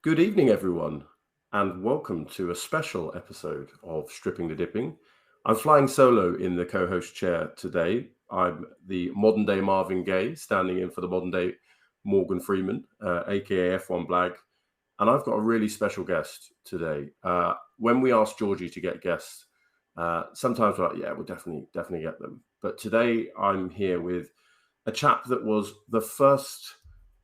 Good evening, everyone, and welcome to a special episode of Stripping the Dipping. I'm flying solo in the co host chair today. I'm the modern day Marvin Gaye, standing in for the modern day Morgan Freeman, aka F1BLAG. And I've got a really special guest today. When we ask Georgie to get guests, sometimes we're like, yeah, we'll definitely get them. But today I'm here with a chap that was the first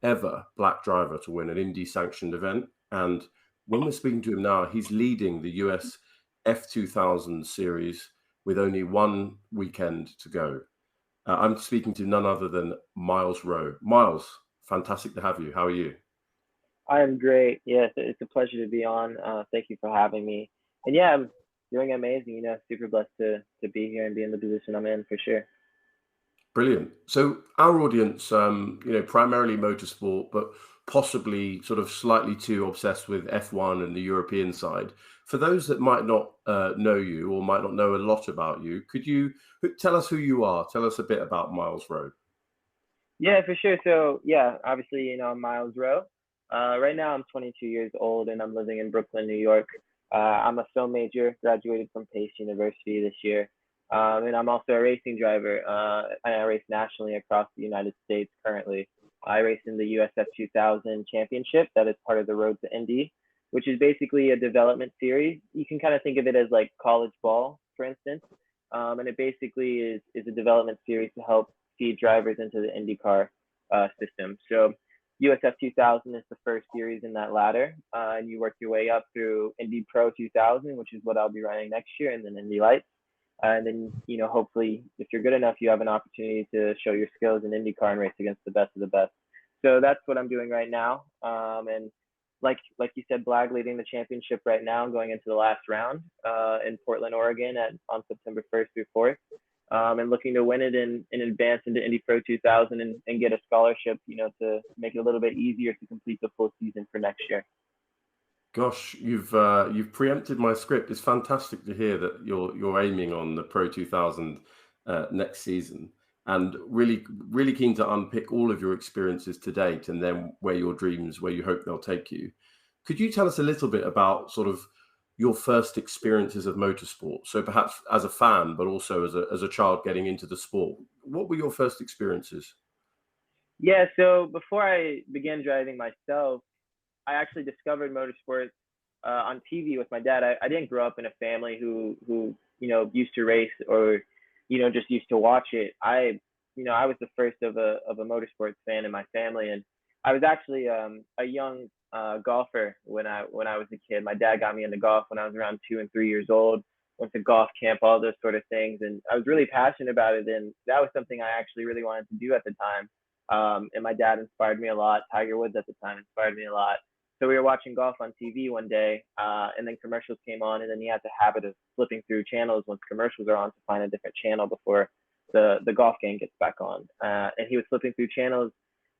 ever black driver to win an Indy sanctioned event. And when we're speaking to him now, he's leading the US F2000 series with only one weekend to go. I'm speaking to none other than MYLES ROWE. MYLES, fantastic to have you. How are you? I am great. Yes, it's a pleasure to be on. Thank you for having me. And yeah, I'm doing amazing. Super blessed to be here and be in the position I'm in for sure. Brilliant. So our audience, primarily motorsport, but possibly sort of slightly too obsessed with F1 and the European side. For those that might not know you or might not know a lot about you, could you tell us who you are? Tell us a bit about MYLES ROWE. Yeah, for sure. So yeah, obviously, I'm MYLES ROWE. Right now I'm 22 years old and I'm living in Brooklyn, New York. I'm a film major, graduated from Pace University this year. And I'm also a racing driver. And I race nationally across the United States currently. I race in the USF 2000 championship that is part of the Road to Indy, which is basically a development series. You can kind of think of it as like college ball, for instance. And it basically is a development series to help feed drivers into the IndyCar system. So USF 2000 is the first series in that ladder, and you work your way up through Indy Pro 2000, which is what I'll be running next year, and then Indy Lights. And then, hopefully, if you're good enough, you have an opportunity to show your skills in IndyCar and race against the best of the best. So that's what I'm doing right now. And like you said, Blag leading the championship right now, going into the last round in Portland, Oregon on September 1st through 4th. And looking to win it in advance into Indy Pro 2000 and get a scholarship, to make it a little bit easier to complete the full season for next year. Gosh, you've preempted my script. It's fantastic to hear that you're aiming on the Pro 2000 next season, and really keen to unpick all of your experiences to date, and then where you hope they'll take you. Could you tell us a little bit about sort of your first experiences of motorsport? So perhaps as a fan, but also as a child getting into the sport. What were your first experiences? Yeah, so before I began driving myself, I actually discovered motorsports on TV with my dad. I didn't grow up in a family who used to race or just used to watch it. I was the first of a motorsports fan in my family, and I was actually a young golfer when I was a kid. My dad got me into golf when I was around 2 and 3 years old. Went to golf camp, all those sort of things, and I was really passionate about it. And that was something I actually really wanted to do at the time. And my dad inspired me a lot. Tiger Woods at the time inspired me a lot. So we were watching golf on TV one day, and then commercials came on, and then he had the habit of flipping through channels once commercials are on to find a different channel before the golf game gets back on. And he was flipping through channels,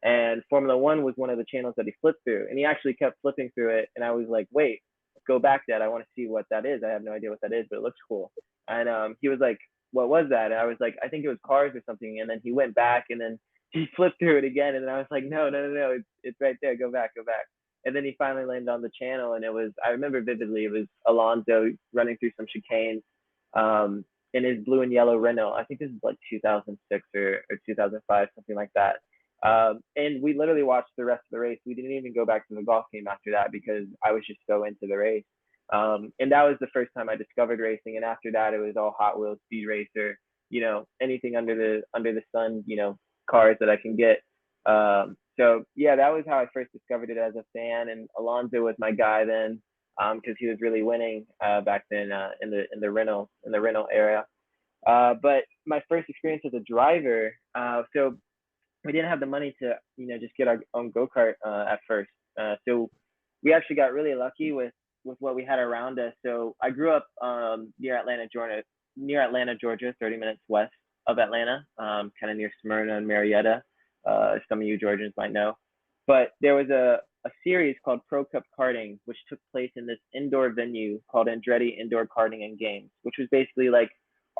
and Formula One was one of the channels that he flipped through, and he actually kept flipping through it, and I was like, wait, go back, Dad. I want to see what that is. I have no idea what that is, but it looks cool. And he was like, what was that? And I was like, I think it was cars or something. And then he went back, and then he flipped through it again, and then I was like, no, it's right there. Go back. And then he finally landed on the channel, and I remember vividly, it was Alonso running through some chicanes in his blue and yellow Renault. I think this is like 2006 or 2005, something like that. And we literally watched the rest of the race. We didn't even go back to the golf game after that because I was just so into the race. And that was the first time I discovered racing. And after that, it was all Hot Wheels, Speed Racer, anything under the sun, cars that I can get. So yeah, that was how I first discovered it as a fan. And Alonso was my guy then, because he was really winning back then in the Renault era. But my first experience as a driver, so we didn't have the money to just get our own go-kart at first. So we actually got really lucky with what we had around us. So I grew up near Atlanta, Georgia, 30 minutes west of Atlanta, kind of near Smyrna and Marietta. Some of you Georgians might know. But there was a series called Pro Cup Karting, which took place in this indoor venue called Andretti Indoor Karting and Games, which was basically like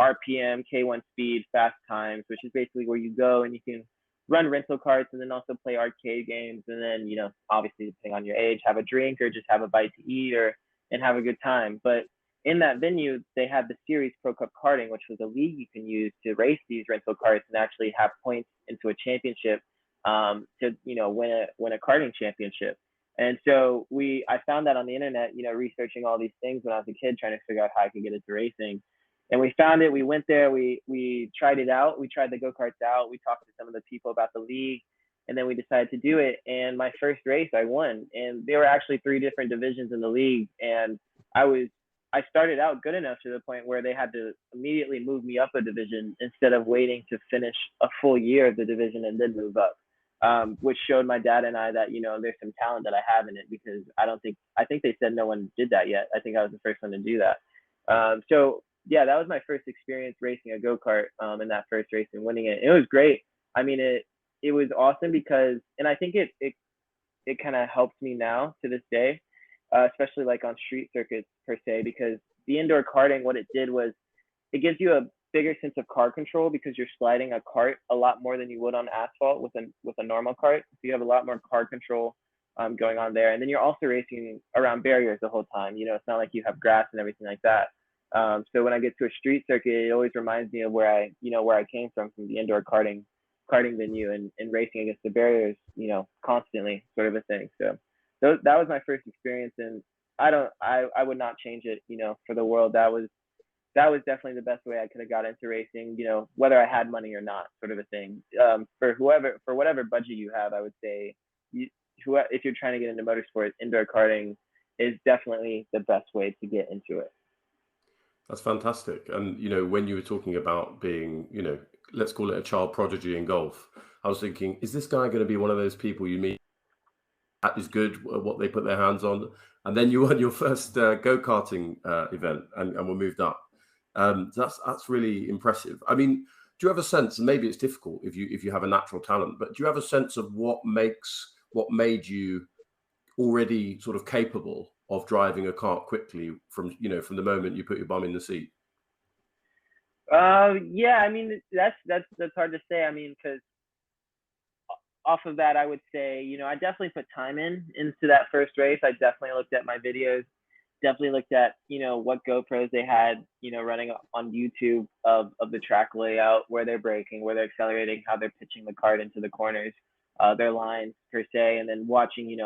RPM, K1 speed, fast times, which is basically where you go and you can run rental carts and then also play arcade games. And then, obviously depending on your age, have a drink or just have a bite to eat and have a good time. But in that venue, they had the Series Pro Cup karting, which was a league you can use to race these rental carts and actually have points into a championship to win a karting championship. And so I found that on the internet, researching all these things when I was a kid, trying to figure out how I could get into racing. And we found it. We went there. We tried it out. We tried the go-karts out. We talked to some of the people about the league, and then we decided to do it. And my first race, I won. And there were actually 3 different divisions in the league, and I started out good enough to the point where they had to immediately move me up a division instead of waiting to finish a full year of the division and then move up, which showed my dad and I that, there's some talent that I have in it, because I think they said no one did that yet. I think I was the first one to do that. So yeah, that was my first experience racing a go-kart in that first race and winning it. It was great. I mean, it was awesome because, and I think it kind of helps me now to this day, especially like on street circuits per se, because the indoor karting, what it did was it gives you a bigger sense of car control because you're sliding a cart a lot more than you would on asphalt with a normal cart. So you have a lot more car control going on there. And then you're also racing around barriers the whole time. It's not like you have grass and everything like that. So when I get to a street circuit, it always reminds me of where I came from the indoor karting venue and racing against the barriers, constantly, sort of a thing. So that was my first experience, and I would not change it, for the world. That was definitely the best way I could have got into racing, whether I had money or not, sort of a thing. For whatever budget you have, I would say, if you're trying to get into motorsports, indoor karting is definitely the best way to get into it. That's fantastic. And, when you were talking about being, let's call it a child prodigy in golf, I was thinking, is this guy going to be one of those people you meet that is good at what they put their hands on? And then you won your first go-karting event and were moved up. That's really impressive. I mean, do you have a sense, and maybe it's difficult if you have a natural talent, but do you have a sense of what made you already sort of capable of driving a kart quickly from the moment you put your bum in the seat? Yeah, I mean, that's hard to say. I mean, because off of that, I would say, I definitely put time into that first race. I definitely looked at my videos, definitely looked at, what GoPros they had, running on YouTube of the track layout, where they're braking, where they're accelerating, how they're pitching the kart into the corners, their lines per se, and then watching,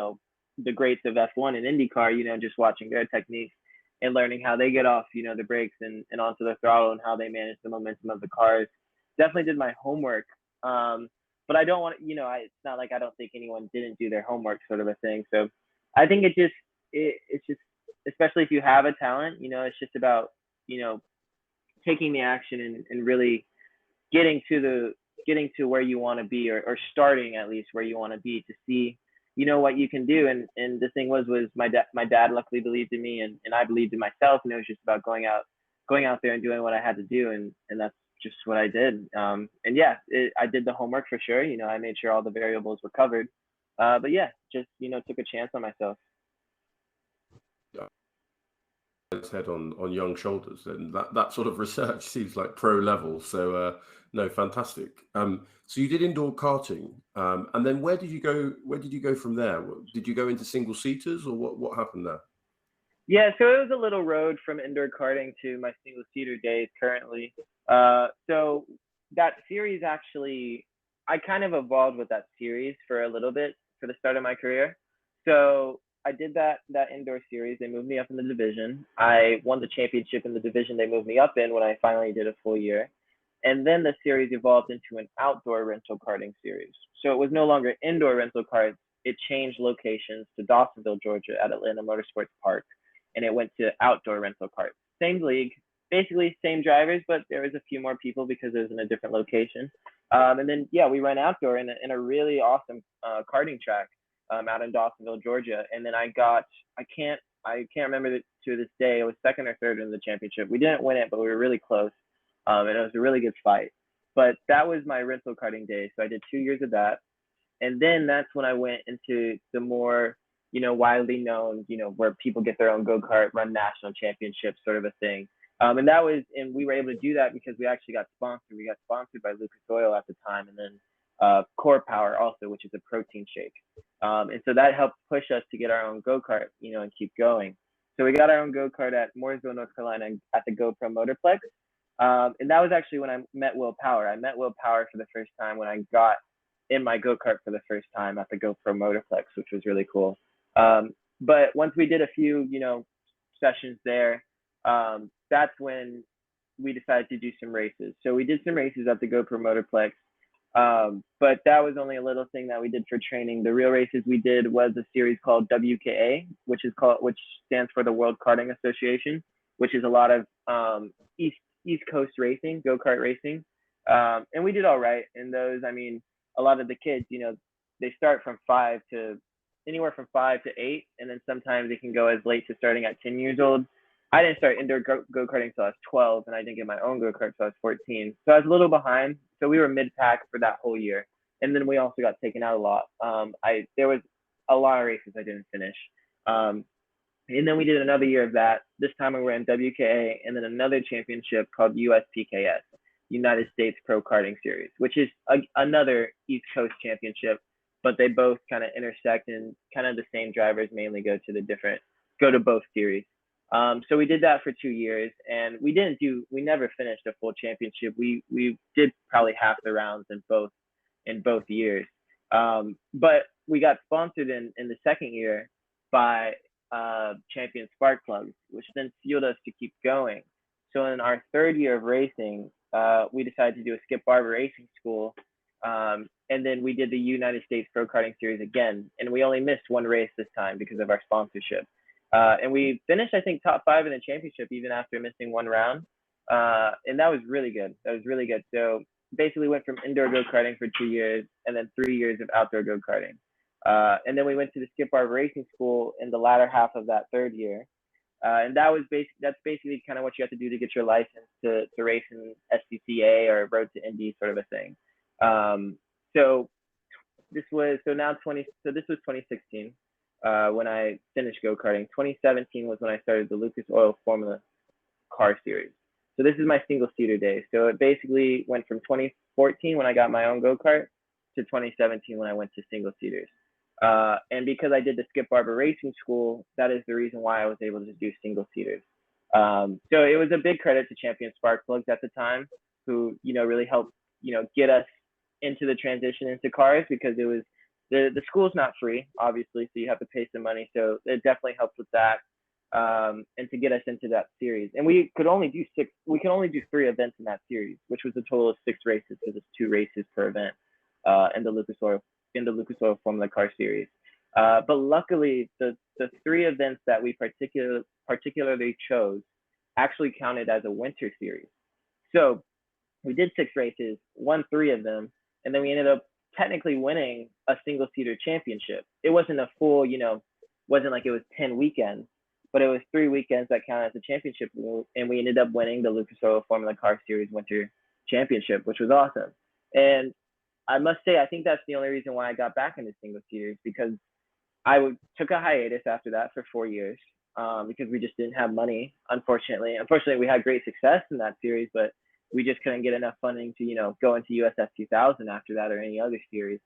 the greats of F1 and IndyCar, just watching their techniques and learning how they get off, the brakes and onto the throttle and how they manage the momentum of the cars. Definitely did my homework. But I don't want, it's not like I don't think anyone didn't do their homework, sort of a thing. So I think it's just, especially if you have a talent, it's just about, taking the action and really getting to where you want to be, or starting at least where you want to be, to see, what you can do. And the thing was my dad luckily believed in me, and I believed in myself, and it was just about going out there and doing what I had to do. And that's just what I did. And yeah, I did the homework for sure. I made sure all the variables were covered. But yeah, just, took a chance on myself. Its head on young shoulders, and that sort of research seems like pro level. So no, fantastic. So you did indoor karting, and then where did you go from there? Did you go into single seaters, or what happened there? Yeah, so it was a little road from indoor karting to my single seater days currently. So that series, actually, I kind of evolved with that series for a little bit for the start of my career. So I did that indoor series. They moved me up in the division. I won the championship in the division they moved me up in when I finally did a full year. And then the series evolved into an outdoor rental karting series. So it was no longer indoor rental karts. It changed locations to Dawsonville, Georgia, at Atlanta Motorsports Park, and it went to outdoor rental karts. Same league, basically same drivers, but there was a few more people because it was in a different location. And then yeah, we ran outdoor in a really awesome karting track out in Dawsonville, Georgia. And then I can't remember to this day, it was second or third in the championship. We didn't win it, but we were really close. And it was a really good fight. But that was my rental karting day. So I did 2 years of that. And then that's when I went into the more, widely known, where people get their own go-kart, run national championships, sort of a thing. And we were able to do that because we actually got sponsored. We got sponsored by Lucas Oil at the time. And then Core Power also, which is a protein shake. And so that helped push us to get our own go-kart, and keep going. So we got our own go-kart at Mooresville, North Carolina at the GoPro Motorplex. And that was actually when I met Will Power. I met Will Power for the first time when I got in my go-kart for the first time at the GoPro Motorplex, which was really cool. But once we did a few, sessions there, that's when we decided to do some races. So we did some races at the GoPro Motorplex. But that was only a little thing that we did for training. The real races we did was a series called WKA, which stands for the World Karting Association, which is a lot of East Coast racing, go-kart racing. And we did all right in those. I mean, a lot of the kids, they start from anywhere from 5 to 8, and then sometimes they can go as late to starting at 10 years old. I didn't start indoor go-karting until I was 12, and I didn't get my own go-kart until I was 14. So I was a little behind. So we were mid-pack for that whole year. And then we also got taken out a lot. There was a lot of races I didn't finish. And then we did another year of that. This time we were in WKA, and then another championship called USPKS, United States Pro Karting Series, which is another East Coast championship, but they both kind of intersect, and kind of the same drivers mainly go to both series. So we did that for 2 years, and we never finished a full championship. We did probably half the rounds in both years. But we got sponsored in the second year by Champion Spark Plugs, which then fueled us to keep going. So in our third year of racing, we decided to do a Skip Barber Racing School. And then we did the United States Pro Karting Series again, and we only missed one race this time because of our sponsorship. And we finished, I think, top 5 in the championship even after missing one round. And that was really good. So basically went from indoor go-karting for 2 years and then 3 years of outdoor go-karting. And then we went to the Skip Barber Racing School in the latter half of that third year. And that's basically kind of what you have to do to get your license to race in SCCA or Road to Indy sort of a thing. So this was 2016 when I finished go-karting. 2017 was when I started the Lucas Oil Formula Car Series. So this is my single-seater day. So it basically went from 2014 when I got my own go-kart to 2017 when I went to single-seaters. And because I did the Skip Barber Racing School, that is the reason why I was able to do single-seaters. So it was a big credit to Champion Spark Plugs at the time, who really helped get us into the transition into cars, because it was the school's not free, obviously, so you have to pay some money. So it definitely helped with that, and to get us into that series. And we could only do 3 events in that series, which was a total of 6 races, because it's 2 races per event in the Lucas Oil Formula Car Series. But luckily, the 3 events that we particularly chose actually counted as a winter series. So we did 6 races, won 3 of them, and then we ended up technically winning a single-seater championship. It wasn't a full, wasn't like it was 10 weekends, but it was 3 weekends that counted as a championship, and we ended up winning the Lucas Oil Formula Car Series Winter Championship, which was awesome. And I must say, I think that's the only reason why I got back into single-seaters, because I took a hiatus after that for 4 years, because we just didn't have money, unfortunately. Unfortunately, we had great success in that series, but we just couldn't get enough funding to, go into USF 2000 after that, or any other series.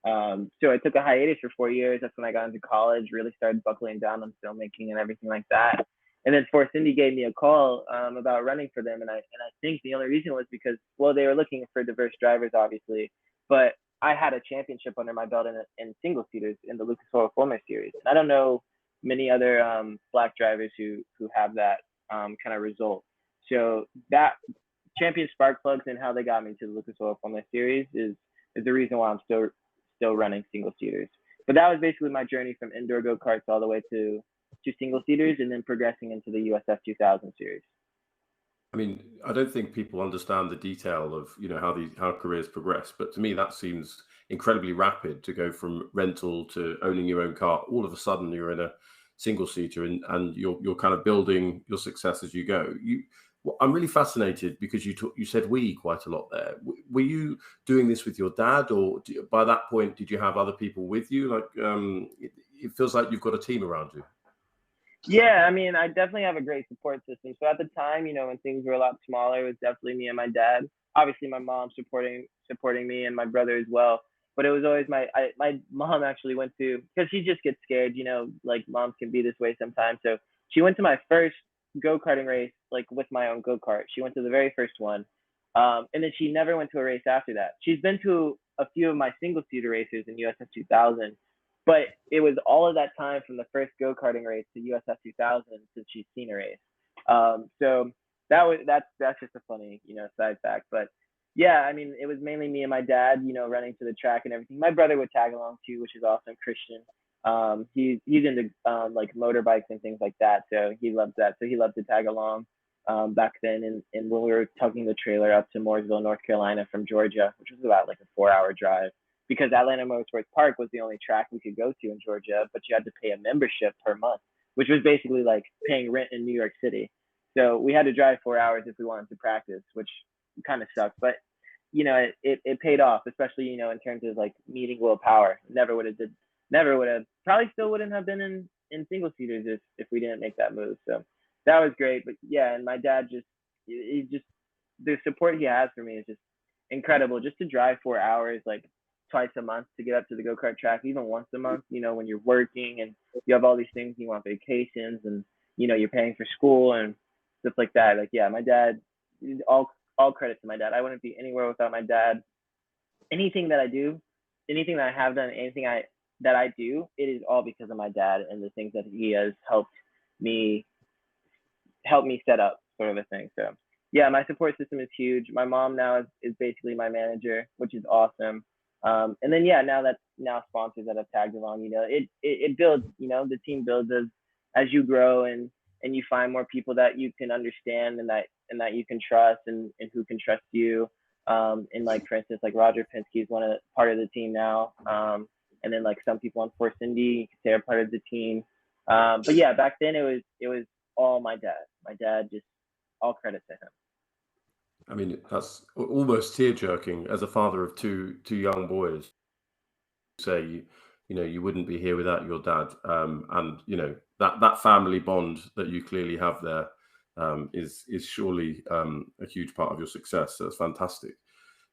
So I took a hiatus for 4 years. That's when I got into college, really started buckling down on filmmaking and everything like that. And then Force Indy gave me a call about running for them. And I think the only reason was because, well, they were looking for diverse drivers, obviously, but I had a championship under my belt in single seaters in the Lucas Oil Formula Series. And I don't know many other black drivers who have that kind of result. So that Champion Spark Plugs and how they got me to the Lucas Oil Formula Series is the reason why I'm still running single seaters. But that was basically my journey from indoor go-karts all the way to single seaters, and then progressing into the USF 2000 series. I mean, I don't think people understand the detail of how careers progress, but to me that seems incredibly rapid, to go from rental to owning your own car. All of a sudden you're in a single seater, and you're kind of building your success as you go. I'm really fascinated because you said we quite a lot there. Were you doing this with your dad, or by that point did you have other people with you? Like, it feels like you've got a team around you. Yeah, I mean, I definitely have a great support system. So at the time, when things were a lot smaller, it was definitely me and my dad. Obviously, my mom supporting me and my brother as well. But it was always my mom actually went to, because she just gets scared, like moms can be this way sometimes. So she went to my first go-karting race, like with my own go-kart. She went to the very first one. And then she never went to a race after that. She's been to a few of my single-seater races in USF 2000, but it was all of that time from the first go-karting race to USF 2000 since she's seen a race. So that's just a funny, side fact. But yeah, I mean, it was mainly me and my dad, running to the track and everything. My brother would tag along too, which is awesome. Christian. He's into like motorbikes and things like that, so he loves that. So he loved to tag along back then, and when we were tugging the trailer up to Mooresville, North Carolina from Georgia, which was about like a 4-hour drive, because Atlanta Motorsports Park was the only track we could go to in Georgia, but you had to pay a membership per month, which was basically like paying rent in New York City. So we had to drive 4 hours if we wanted to practice, which kind of sucked. But it paid off, especially in terms of like meeting Will Power. Never would have, probably still wouldn't have been in single seaters if we didn't make that move. So that was great. But yeah, and my dad he just the support he has for me is just incredible. Just to drive 4 hours like twice a month to get up to the go-kart track, even once a month, when you're working and you have all these things, you want vacations, and you're paying for school and stuff like that. Like, yeah, my dad, all credit to my dad. I wouldn't be anywhere without my dad. Anything that I do, anything that I have done, anything that I do, it is all because of my dad and the things that he has me helped me set up, sort of a thing. So yeah, my support system is huge. My mom now is basically my manager, which is awesome. And then yeah, now sponsors that have tagged along, it builds, the team builds as you grow, and you find more people that you can understand, and that you can trust, and who can trust you. And like, for instance, like Roger Penske is part of the team now. And then like some people on Force Indy, you could say, are part of the team. But yeah, back then it was all my dad. My dad, just all credit to him. I mean, that's almost tear-jerking as a father of two young boys. Say you wouldn't be here without your dad, and that family bond that you clearly have there is surely a huge part of your success. So it's fantastic.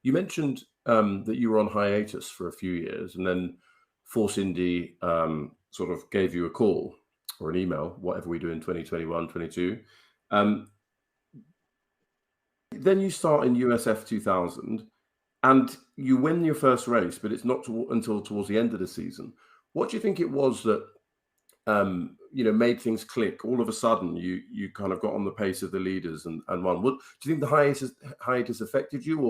You mentioned that you were on hiatus for a few years, and then Force Indy sort of gave you a call or an email, whatever we do in 2021, 22. Then you start in USF 2000, and you win your first race, but it's not until towards the end of the season. What do you think it was that made things click? All of a sudden, you kind of got on the pace of the leaders and won. Do you think the hiatus affected you,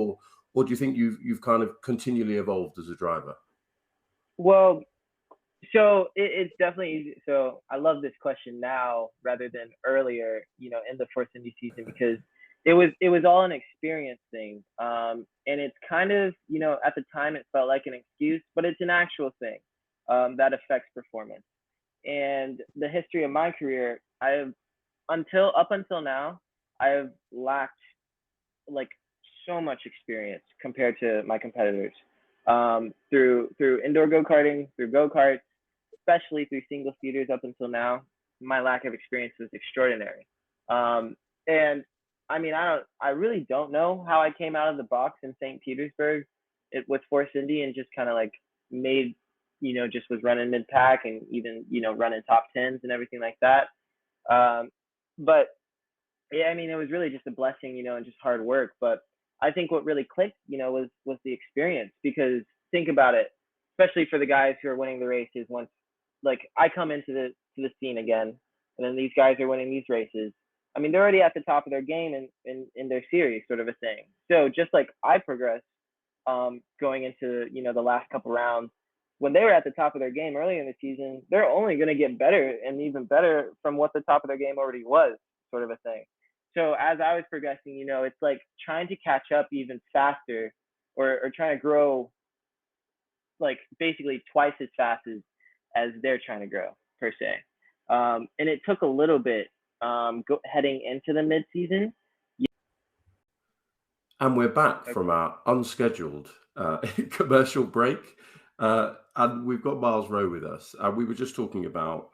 or do you think you've kind of continually evolved as a driver? Well, so it's definitely easy. So I love this question now rather than earlier, in the Force Indy season, because it was all an experience thing. And it's kind of, at the time it felt like an excuse, but it's an actual thing that affects performance. And the history of my career, up until now, I have lacked like so much experience compared to my competitors. Through indoor go-karting, through go-karts, especially through single seaters up until now, my lack of experience was extraordinary. And I mean, I really don't know how I came out of the box in St. Petersburg with Force Indy, and just kind of like made, just was running mid pack, and even, running top tens and everything like that. But yeah, I mean, it was really just a blessing, and just hard work. But I think what really clicked, was the experience, because think about it, especially for the guys who are winning the races. Once, like, I come into the scene again, and then these guys are winning these races. I mean, they're already at the top of their game in their series, sort of a thing. So just like I progressed, going into, the last couple rounds, when they were at the top of their game earlier in the season, they're only going to get better and even better from what the top of their game already was, sort of a thing. So as I was progressing, it's like trying to catch up even faster, or trying to grow like basically twice as fast as they're trying to grow, per se. And it took a little bit heading into the mid-season. And we're back from our unscheduled commercial break. And we've got Miles Rowe with us. We were just talking about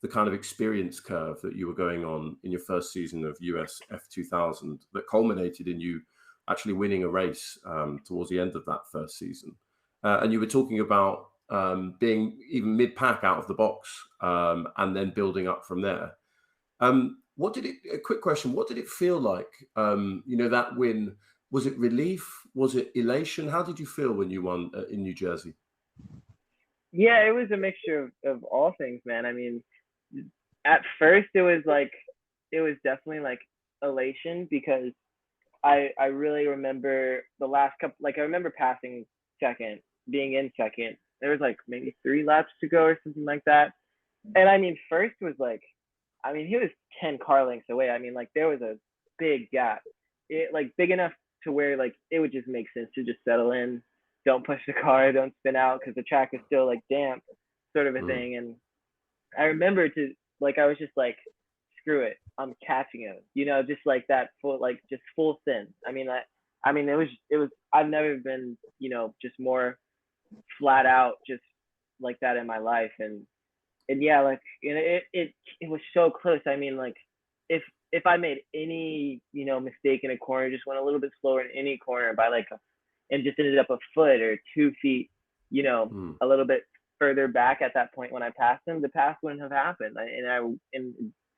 the kind of experience curve that you were going on in your first season of US F2000 that culminated in you actually winning a race towards the end of that first season. And you were talking about being even mid-pack out of the box and then building up from there. A quick question, what did it feel like, that win? Was it relief? Was it elation? How did you feel when you won in New Jersey? Yeah, it was a mixture of all things, man. I mean, at first it was definitely like elation because I really remember the last couple, like I remember passing second, being in second. There was like maybe 3 laps to go or something like that. And I mean, first was like, I mean, he was 10 car lengths away. I mean, like there was a big gap. It like big enough to where like it would just make sense to just settle in, don't push the car, don't spin out because the track is still like damp, sort of a thing. And I remember I was just like, screw it, I'm catching him, just like that just full sin. I mean, it was I've never been, just more flat out just like that in my life. And yeah, like it was so close. I mean, like if I made any mistake in a corner, just went a little bit slower in any corner by and just ended up a foot or 2 feet, a little bit further back at that point when I passed him, the pass wouldn't have happened, and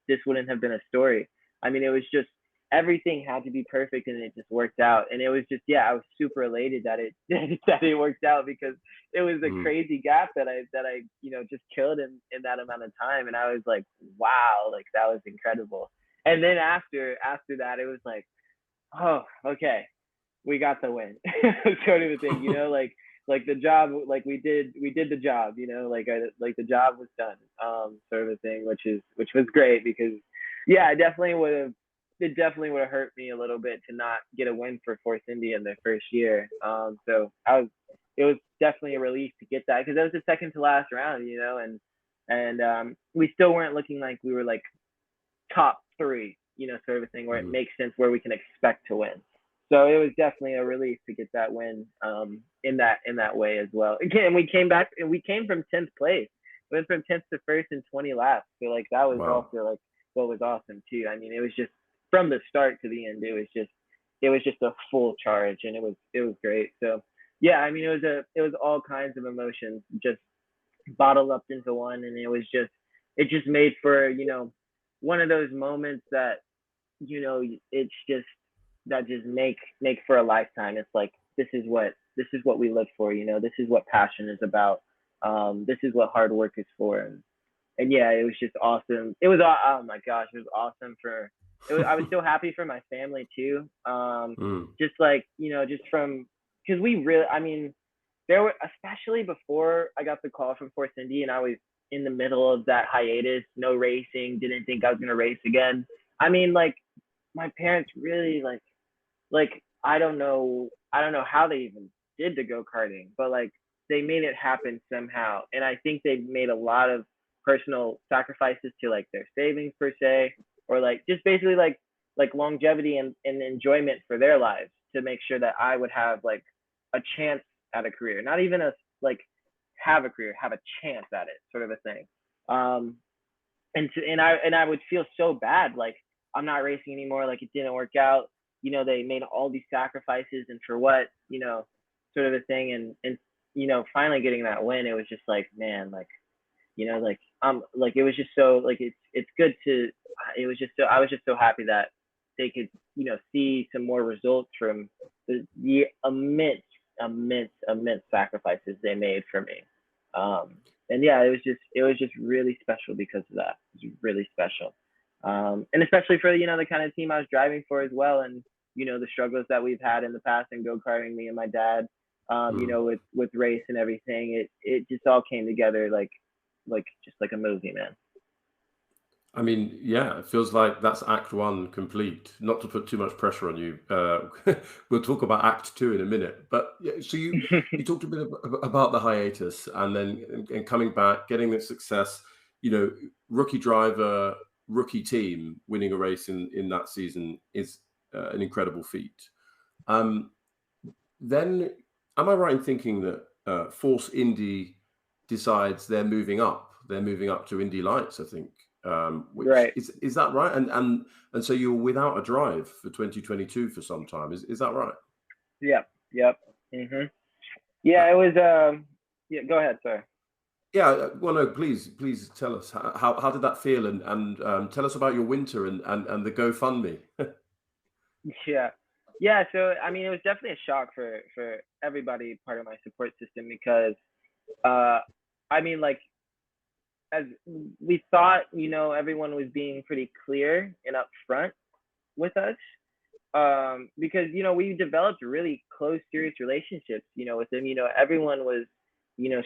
this wouldn't have been a story. I mean, it was just everything had to be perfect, and it just worked out. And it was just, yeah, I was super elated that it that it worked out because it was a crazy gap that I just killed in that amount of time. And I was like, wow, like that was incredible. And then after that, it was like, oh, okay, we got the win, sort of a thing, like the job, like we did the job, like the job was done, sort of a thing, which was great because, yeah, it definitely would have hurt me a little bit to not get a win for Force Indy in the first year. So it was definitely a relief to get that because that was the second to last round, and we still weren't looking like we were like top 3, sort of a thing where it makes sense where we can expect to win. So it was definitely a relief to get that win in that way as well. Again, we came from 10th place. We went from 10th to first in 20 laps. So like that was also like what was awesome too. I mean, it was just from the start to the end, it was just a full charge, and it was great. So yeah, I mean, it was all kinds of emotions just bottled up into one, and it just made for one of those moments that it's just that just make for a lifetime. It's like this is what we live for, this is what passion is about, this is what hard work is for. And yeah, it was just awesome. It was, oh my gosh, it was awesome I was so happy for my family too, just like just from because we really, I mean, there were, especially before I got the call from Force Indy and I was in the middle of that hiatus, no racing, didn't think I was gonna race again. I mean, like my parents really like I don't know how they even did the go-karting, but like they made it happen somehow. And I think they made a lot of personal sacrifices to like their savings per se, or like just basically like longevity and enjoyment for their lives to make sure that I would have like a chance at a career, not even have a career, have a chance at it, sort of a thing. And I would feel so bad, like I'm not racing anymore, like it didn't work out. They made all these sacrifices, and for what, sort of a thing. And finally getting that win, it was just like, man, like, like it was just so like it's good to. It was just so I was just so happy that they could see some more results from the immense sacrifices they made for me. And yeah, it was just really special because of that. It was really special. And especially for the kind of team I was driving for as well, and the struggles that we've had in the past in go-karting, me and my dad, with race and everything. It just all came together like just like a movie, man. I mean, yeah, it feels like that's Act One complete. Not to put too much pressure on you, we'll talk about Act Two in a minute. But yeah, so you talked a bit about the hiatus, and then and coming back, getting the success. Rookie driver, rookie team, winning a race in that season is an incredible feat. Then, am I right in thinking that Force Indy decides they're moving up they're moving up to Indy Lights, I think. Which Right. is that right? And so you were without a drive for 2022 for some time. Is that right? Yep. Yep. hmm Uh, Yeah, it was. Yeah, go ahead, sir. yeah. Well, no. Please tell us how did that feel, and tell us about your winter and the GoFundMe. Yeah. Yeah. So I mean, it was definitely a shock for everybody part of my support system because uh, I mean, like as we thought, everyone was being pretty clear and upfront with us. Because we developed really close, serious relationships. With them. Everyone was,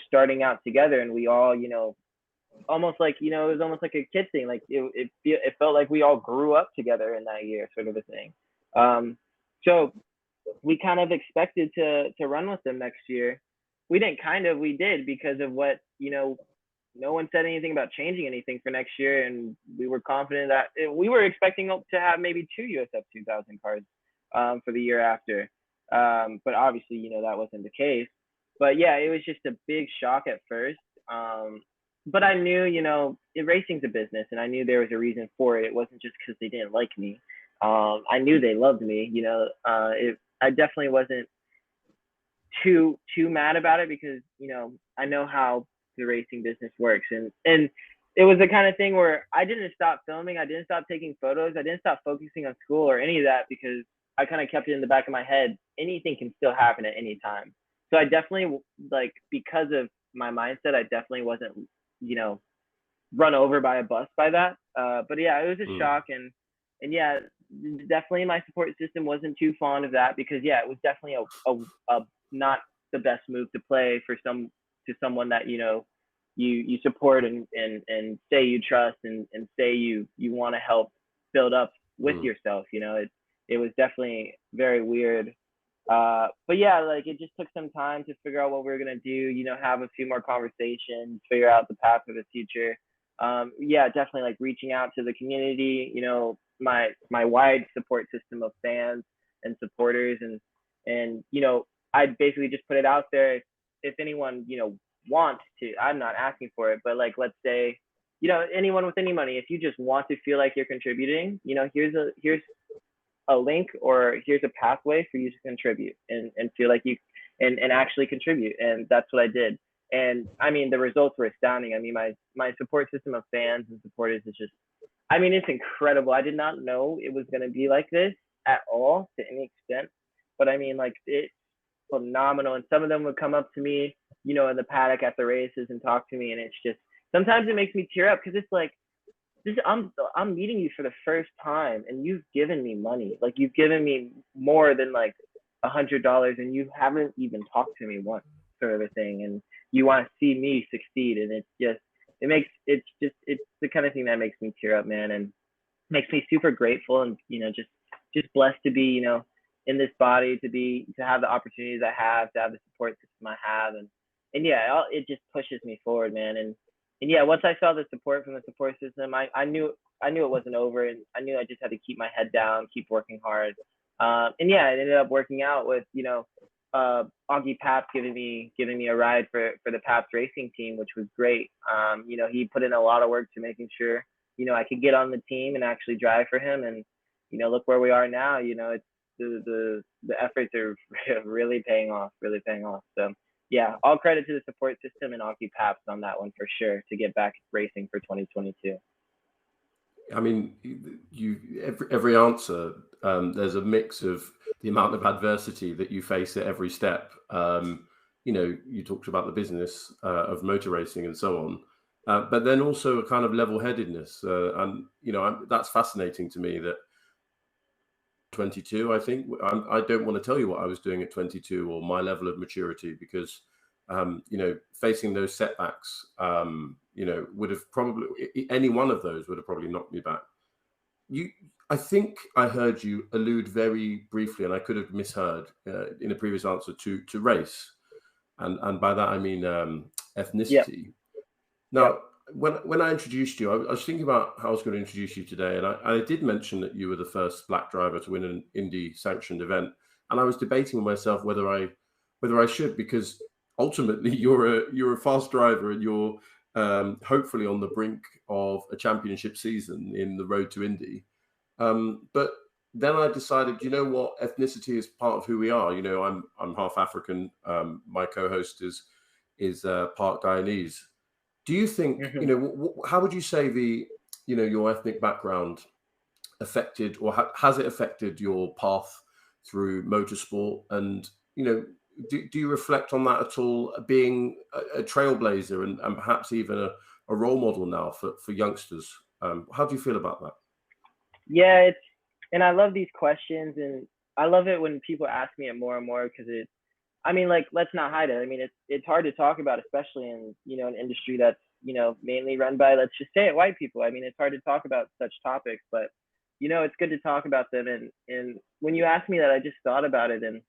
starting out together, and we all, almost like it was almost like a kid thing. Like it felt like we all grew up together in that year, sort of a thing. So we kind of expected to run with them next year. We didn't we did because of what no one said anything about changing anything for next year, and we were confident that we were expecting to have maybe two USF 2000 cars for the year after. But obviously, that wasn't the case. But yeah, it was just a big shock at first. But I knew, racing's a business, and I knew there was a reason for it. It wasn't just because they didn't like me. I knew they loved me. I definitely wasn't too mad about it because I know how the racing business works, and it was the kind of thing where I didn't stop filming, I didn't stop taking photos, I didn't stop focusing on school or any of that because I kind of kept it in the back of my head. Anything can still happen at any time. So I definitely, like, because of my mindset, I definitely wasn't run over by a bus by that. But yeah, it was a Mm, shock, and yeah, definitely my support system wasn't too fond of that because yeah, it was definitely a not the best move to play for someone that you support and say you trust and say you want to help build up with mm, yourself. It was definitely very weird. But yeah, like it just took some time to figure out what we were gonna do. Have a few more conversations, figure out the path for the future. Yeah, definitely like reaching out to the community. My wide support system of fans and supporters, and I basically just put it out there. If anyone wants to, I'm not asking for it, but like let's say anyone with any money, if you just want to feel like you're contributing, here's a link or here's a pathway for you to contribute and feel like you and actually contribute. And that's what I did. And I mean, the results were astounding. I mean, my support system of fans and supporters is just, I mean, it's incredible. I did not know it was going to be like this at all to any extent. But I mean, like, it's phenomenal. And some of them would come up to me, in the paddock at the races and talk to me. And it's just, sometimes it makes me tear up because it's like, I'm meeting you for the first time, and you've given me money. Like you've given me more than like $100, and you haven't even talked to me once, sort of a thing. And you want to see me succeed, and it's the kind of thing that makes me tear up, man, and makes me super grateful, and just blessed to be in this body, to have the opportunities I have, to have the support system I have, and yeah, it just pushes me forward, man. And yeah, once I saw the support from the support system, I knew it wasn't over, and I knew I just had to keep my head down, keep working hard. And yeah, it ended up working out with Augie Paps giving me a ride for the Paps racing team, which was great. He put in a lot of work to making sure I could get on the team and actually drive for him, and look where we are now. It's the efforts are really paying off, really paying off. So yeah, all credit to the support system and Augie Paps on that one for sure to get back racing for 2022. I mean, every answer, there's a mix of the amount of adversity that you face at every step. You talked about the business of motor racing and so on, but then also a kind of level-headedness, and that's fascinating to me. That 22, I think I don't want to tell you what I was doing at 22 or my level of maturity because facing those setbacks, would have probably, any one of those would have probably knocked me back. I think I heard you allude very briefly, and I could have misheard in a previous answer to race, and by that I mean Yep. ethnicity. Yep. Now, when I introduced you, I was thinking about how I was going to introduce you today, and I did mention that you were the first black driver to win an Indy sanctioned event, and I was debating with myself whether I should, because ultimately you're a fast driver, and you're hopefully on the brink of a championship season in the road to Indy. But then I decided, you know what, ethnicity is part of who we are. You know, I'm half African. My co-host is part Guyanese. Do you think, Mm-hmm. you know, how would you say your ethnic background affected, or has it affected your path through motorsport? And, you know, do you reflect on that at all, being a trailblazer and perhaps even a role model now for youngsters? How do you feel about that? Yeah, and I love these questions, and I love it when people ask me it more and more, because I mean, like, let's not hide it. I mean, it's hard to talk about, especially in, an industry that's, mainly run by, let's just say it, white people. I mean, it's hard to talk about such topics, but, it's good to talk about them. And when you ask me that, I just thought about it, and,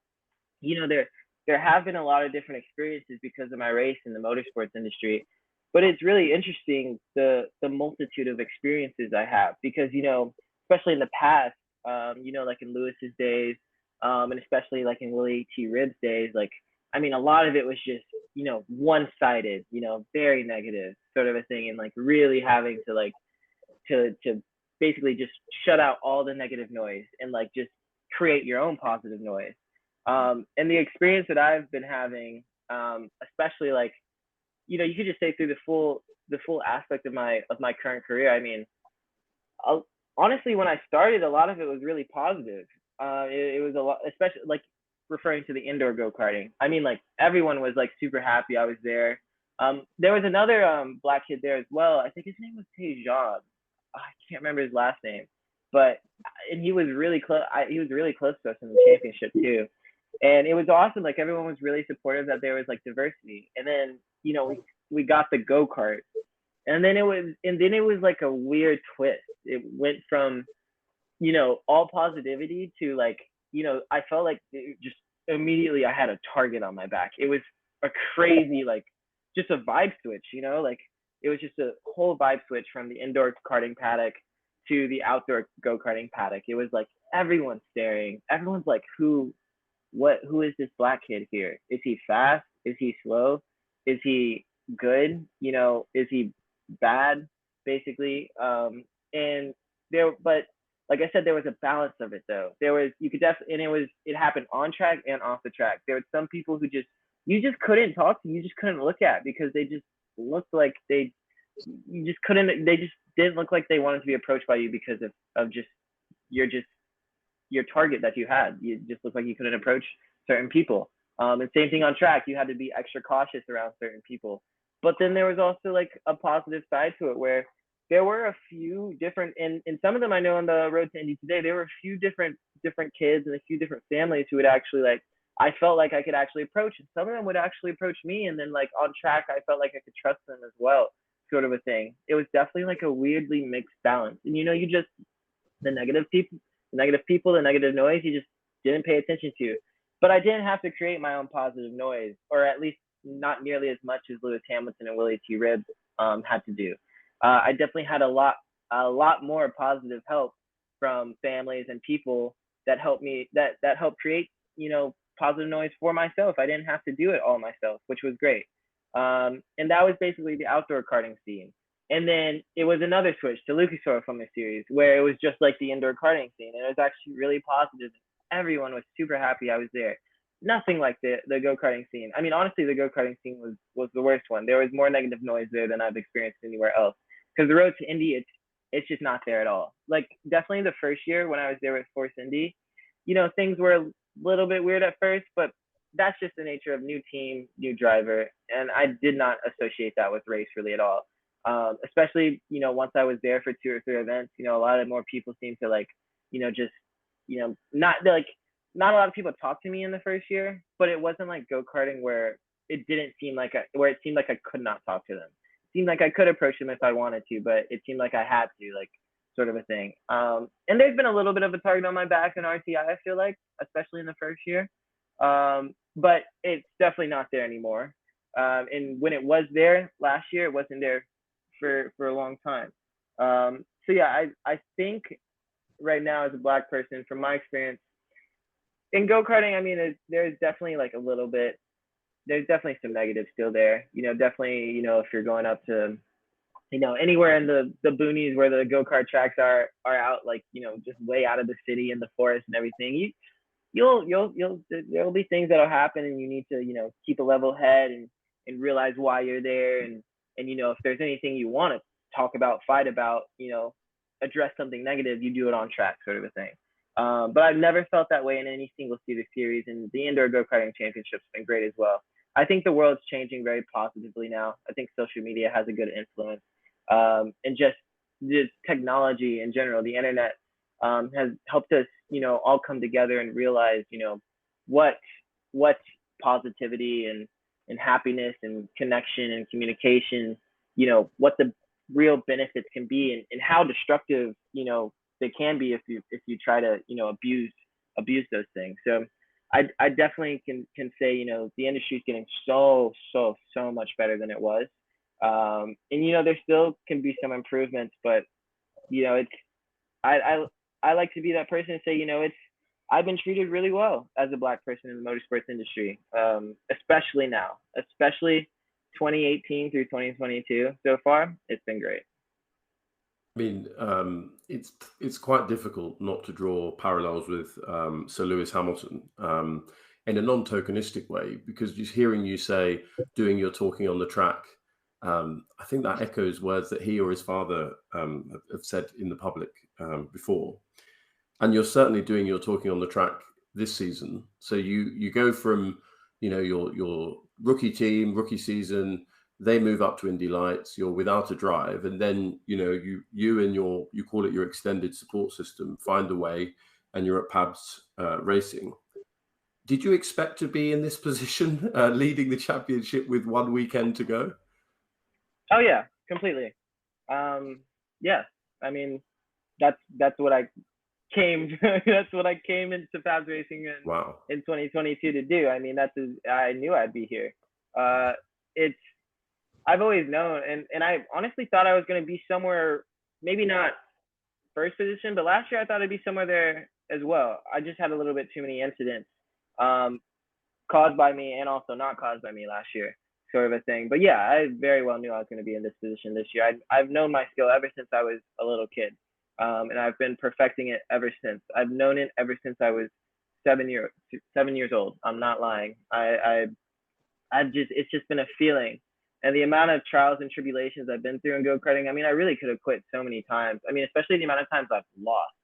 there have been a lot of different experiences because of my race in the motorsports industry, but it's really interesting, the multitude of experiences I have, because, especially in the past, like in Lewis's days, and especially like in Willie T. Ribb's days, like, I mean, a lot of it was just, one-sided, very negative sort of a thing, and like really having to like to basically just shut out all the negative noise and like just create your own positive noise. And the experience that I've been having, especially like, you could just say through the full aspect of my current career. I mean, honestly, when I started, a lot of it was really positive. It was a lot, especially like referring to the indoor go-karting. I mean, like, everyone was like super happy I was there. There was another black kid there as well. I think his name was Tejan. I can't remember his last name, but and he was really close. He was really close to us in the championship too, and it was awesome. Like, everyone was really supportive that there was like diversity. And then, we got the go-kart, and then it was like a weird twist. It went from, all positivity to like, I felt like just immediately I had a target on my back. It was a crazy, like, just a vibe switch, like, it was just a whole vibe switch from the indoor karting paddock to the outdoor go-karting paddock. It was like everyone's staring. Everyone's like, who is this black kid here? Is he fast? Is he slow? Is he good? Is he bad? Basically. And but like I said, there was a balance of it though. You could definitely, and it happened on track and off the track. There were some people who you just couldn't talk to, you just couldn't look at, because they just looked like they just didn't look like they wanted to be approached by you because of just your target that you had. You just looked like you couldn't approach certain people. And same thing on track, you had to be extra cautious around certain people. But then there was also like a positive side to it, where there were a few different, and some of them I know on the road to Indy today, there were a few different kids and a few different families who would actually, like, I felt like I could actually approach, and some of them would actually approach me. And then like on track, I felt like I could trust them as well, sort of a thing. It was definitely like a weirdly mixed balance. And you just, the negative people, the negative noise, you just didn't pay attention to. But I didn't have to create my own positive noise, or at least not nearly as much as Lewis Hamilton and Willie T. Ribb had to do. I definitely had a lot more positive help from families and people that helped me, that helped create, positive noise for myself. I didn't have to do it all myself, which was great. And that was basically the outdoor karting scene. And then it was another switch to Lucas Oil from the series, where it was just like the indoor karting scene, and it was actually really positive. Everyone was super happy I was there. Nothing like the go-karting scene. I mean, honestly, the go-karting scene was the worst one. There was more negative noise there than I've experienced anywhere else. Because the road to Indy, it's just not there at all. Like, definitely the first year when I was there with Force Indy, things were a little bit weird at first, but that's just the nature of new team, new driver, and I did not associate that with race really at all. Especially, once I was there for 2 or 3 events, a lot of more people seemed to like, just, not like, not a lot of people talked to me in the first year, but it wasn't like go-karting where it didn't seem like where it seemed like I could not talk to them. It seemed like I could approach them if I wanted to, but it seemed like I had to, like, sort of a thing. And there's been a little bit of a target on my back in RTI, I feel like, especially in the first year. But it's definitely not there anymore. And when it was there last year, it wasn't there for a long time. So yeah, I think right now, as a black person, from my experience in go-karting, I mean, there's definitely like a little bit there's definitely some negatives still there. Definitely, if you're going up to, anywhere in the boonies where the go-kart tracks are out, like, just way out of the city in the forest and everything, there'll be things that'll happen, and you need to, keep a level head and realize why you're there. And if there's anything you want to talk about, fight about, address something negative, you do it on track, sort of a thing. But I've never felt that way in any single seater series, and the indoor go-karting championship's been great as well. I think the world's changing very positively now. I think social media has a good influence, and just technology in general, the internet, has helped us, all come together and realize, what positivity and happiness and connection and communication, what the real benefits can be, and how destructive, they can be if you try to, abuse those things. So I definitely can say, the industry is getting so much better than it was. And there still can be some improvements, but it's I like to be that person and say, I've been treated really well as a Black person in the motorsports industry, especially now, especially 2018 through 2022 so far. It's been great. I mean, it's quite difficult not to draw parallels with Sir Lewis Hamilton in a non-tokenistic way, because just hearing you say, doing your talking on the track, I think that echoes words that he or his father have said in the public before. And you're certainly doing your talking on the track this season. So you go from, your rookie team, rookie season, they move up to Indy Lights, you're without a drive, and then you and you call it your extended support system, find a way, and you're at Pabst Racing. Did you expect to be in this position, leading the championship with 1 weekend to go? Oh yeah, completely. Yeah, I mean, that's what I came that's what I came into Pabst Racing in 2022 to do. I mean, I knew I'd be here. I've always known, and I honestly thought I was going to be somewhere, maybe not first position, but last year I thought I'd be somewhere there as well. I just had a little bit too many incidents, caused by me and also not caused by me last year, sort of a thing. But yeah, I very well knew I was going to be in this position this year. I've known my skill ever since I was a little kid, and I've been perfecting it ever since. I've known it ever since I was 7 years old. I'm not lying. It's just been a feeling. And the amount of trials and tribulations I've been through in go-karting, I mean, I really could have quit so many times. I mean, especially the amount of times I've lost.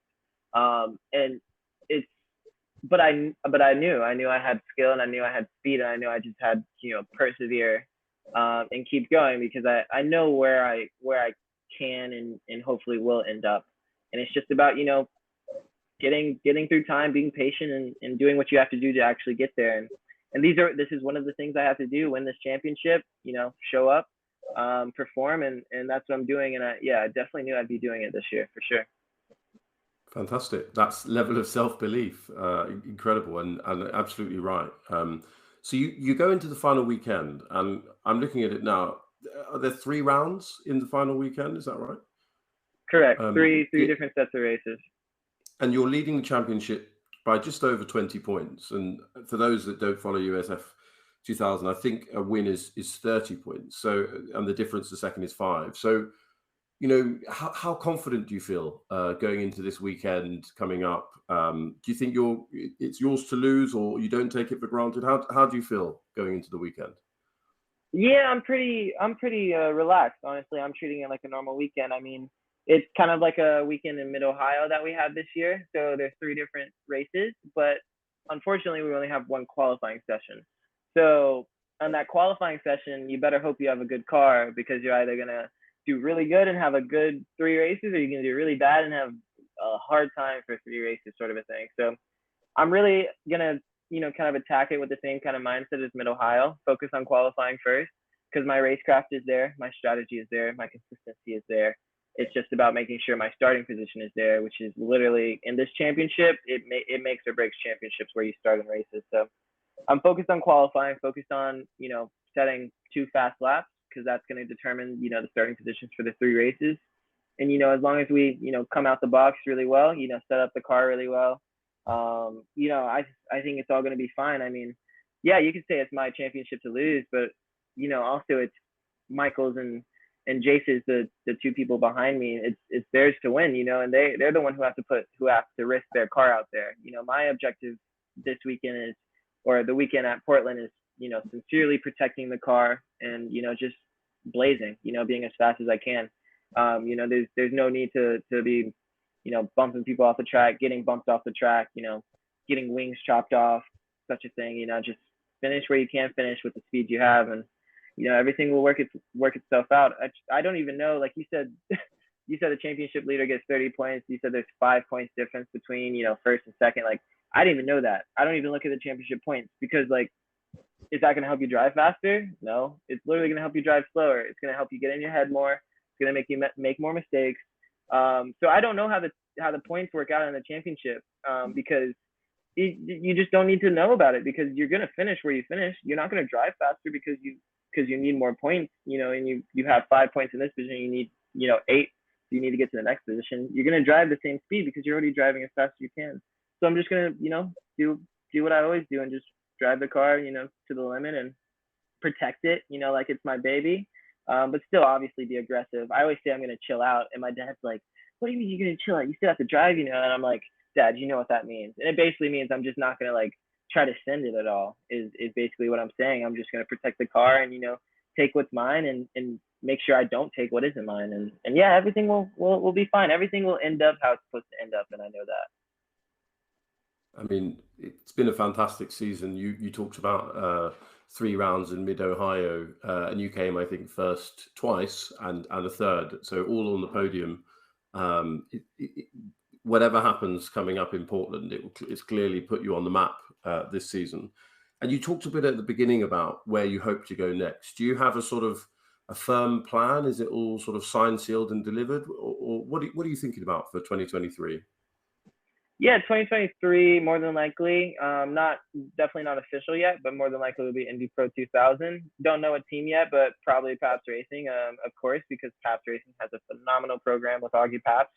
But I knew I had skill, and I knew I had speed, and I knew I just had persevere, and keep going, because I know where I can and hopefully will end up. And it's just about getting through time, being patient, and doing what you have to do to actually get there. And this is one of the things I have to do: win this championship, show up, perform, and that's what I'm doing. And I definitely knew I'd be doing it this year for sure. Fantastic. That's level of self-belief, incredible, and absolutely right. So you go into the final weekend, and I'm looking at it now. Are there 3 rounds in the final weekend? Is that right? Correct. Three different sets of races. And you're leading the championship by just over 20 points. And for those that don't follow USF 2000, I think a win is 30 points. So, and the difference to second is 5. So, how confident do you feel going into this weekend coming up? Do you think it's yours to lose, or you don't take it for granted? How do you feel going into the weekend? Yeah, I'm pretty relaxed, honestly. I'm treating it like a normal weekend. I mean, it's kind of like a weekend in Mid-Ohio that we have this year. So there's 3 different races, but unfortunately we only have 1 qualifying session. So on that qualifying session, you better hope you have a good car, because you're either going to do really good and have a good 3 races, or you're going to do really bad and have a hard time for 3 races, sort of a thing. So I'm really going to, kind of attack it with the same kind of mindset as Mid-Ohio, focus on qualifying first, because my racecraft is there, my strategy is there, my consistency is there. It's just about making sure my starting position is there, which is literally, in this championship, it makes or breaks championships where you start in races. So I'm focused on qualifying, focused on, setting 2 fast laps, because that's going to determine, the starting positions for the 3 races. And, as long as we, come out the box really well, set up the car really well, I think it's all going to be fine. I mean, yeah, you could say it's my championship to lose, but also it's Michael's and Jace's, the two people behind me. It's theirs to win, and they're the one who have to risk their car out there. My objective this weekend is, or the weekend at Portland is, sincerely protecting the car and just blazing, being as fast as I can. There's no need to be, bumping people off the track, getting bumped off the track, getting wings chopped off, such a thing. Just finish where you can finish with the speed you have, and everything will work itself out. I don't even know, like you said, you said the championship leader gets 30 points. You said there's 5 points difference between first and second. Like, I didn't even know that. I don't even look at the championship points, because like, is that going to help you drive faster? No, it's literally going to help you drive slower. It's going to help you get in your head more. It's going to make you make more mistakes. So I don't know how the points work out in the championship, because you just don't need to know about it, because you're going to finish where you finish. You're not going to drive faster because you need more points, and you have 5 points in this position. You need 8. So you need to get to the next position. You're going to drive the same speed because you're already driving as fast as you can. So I'm just going to do what I always do, and just drive the car to the limit and protect it like it's my baby, but still obviously be aggressive. I always say I'm going to chill out, and my dad's like, what do you mean you're going to chill out? You still have to drive, and I'm like, Dad, you know what that means. And it basically means I'm just not going to like try to send it at all, is basically what I'm saying. I'm just going to protect the car and take what's mine, and make sure I don't take what isn't mine, and yeah, everything will be fine. Everything will end up how it's supposed to end up, and I know that. I mean, it's been a fantastic season. You talked about 3 rounds in Mid-Ohio, and you came, I think, first twice and a third, so all on the podium. Whatever happens coming up in Portland, it's clearly put you on the map this season. And you talked a bit at the beginning about where you hope to go next. Do you have a sort of a firm plan? Is it all sort of signed, sealed, and delivered, or what are you thinking about for 2023? Yeah, 2023, more than likely. Definitely not official yet, but more than likely will be Indy Pro 2000. Don't know a team yet, but probably Paps Racing, of course, because Paps Racing has a phenomenal program with Augie Paps.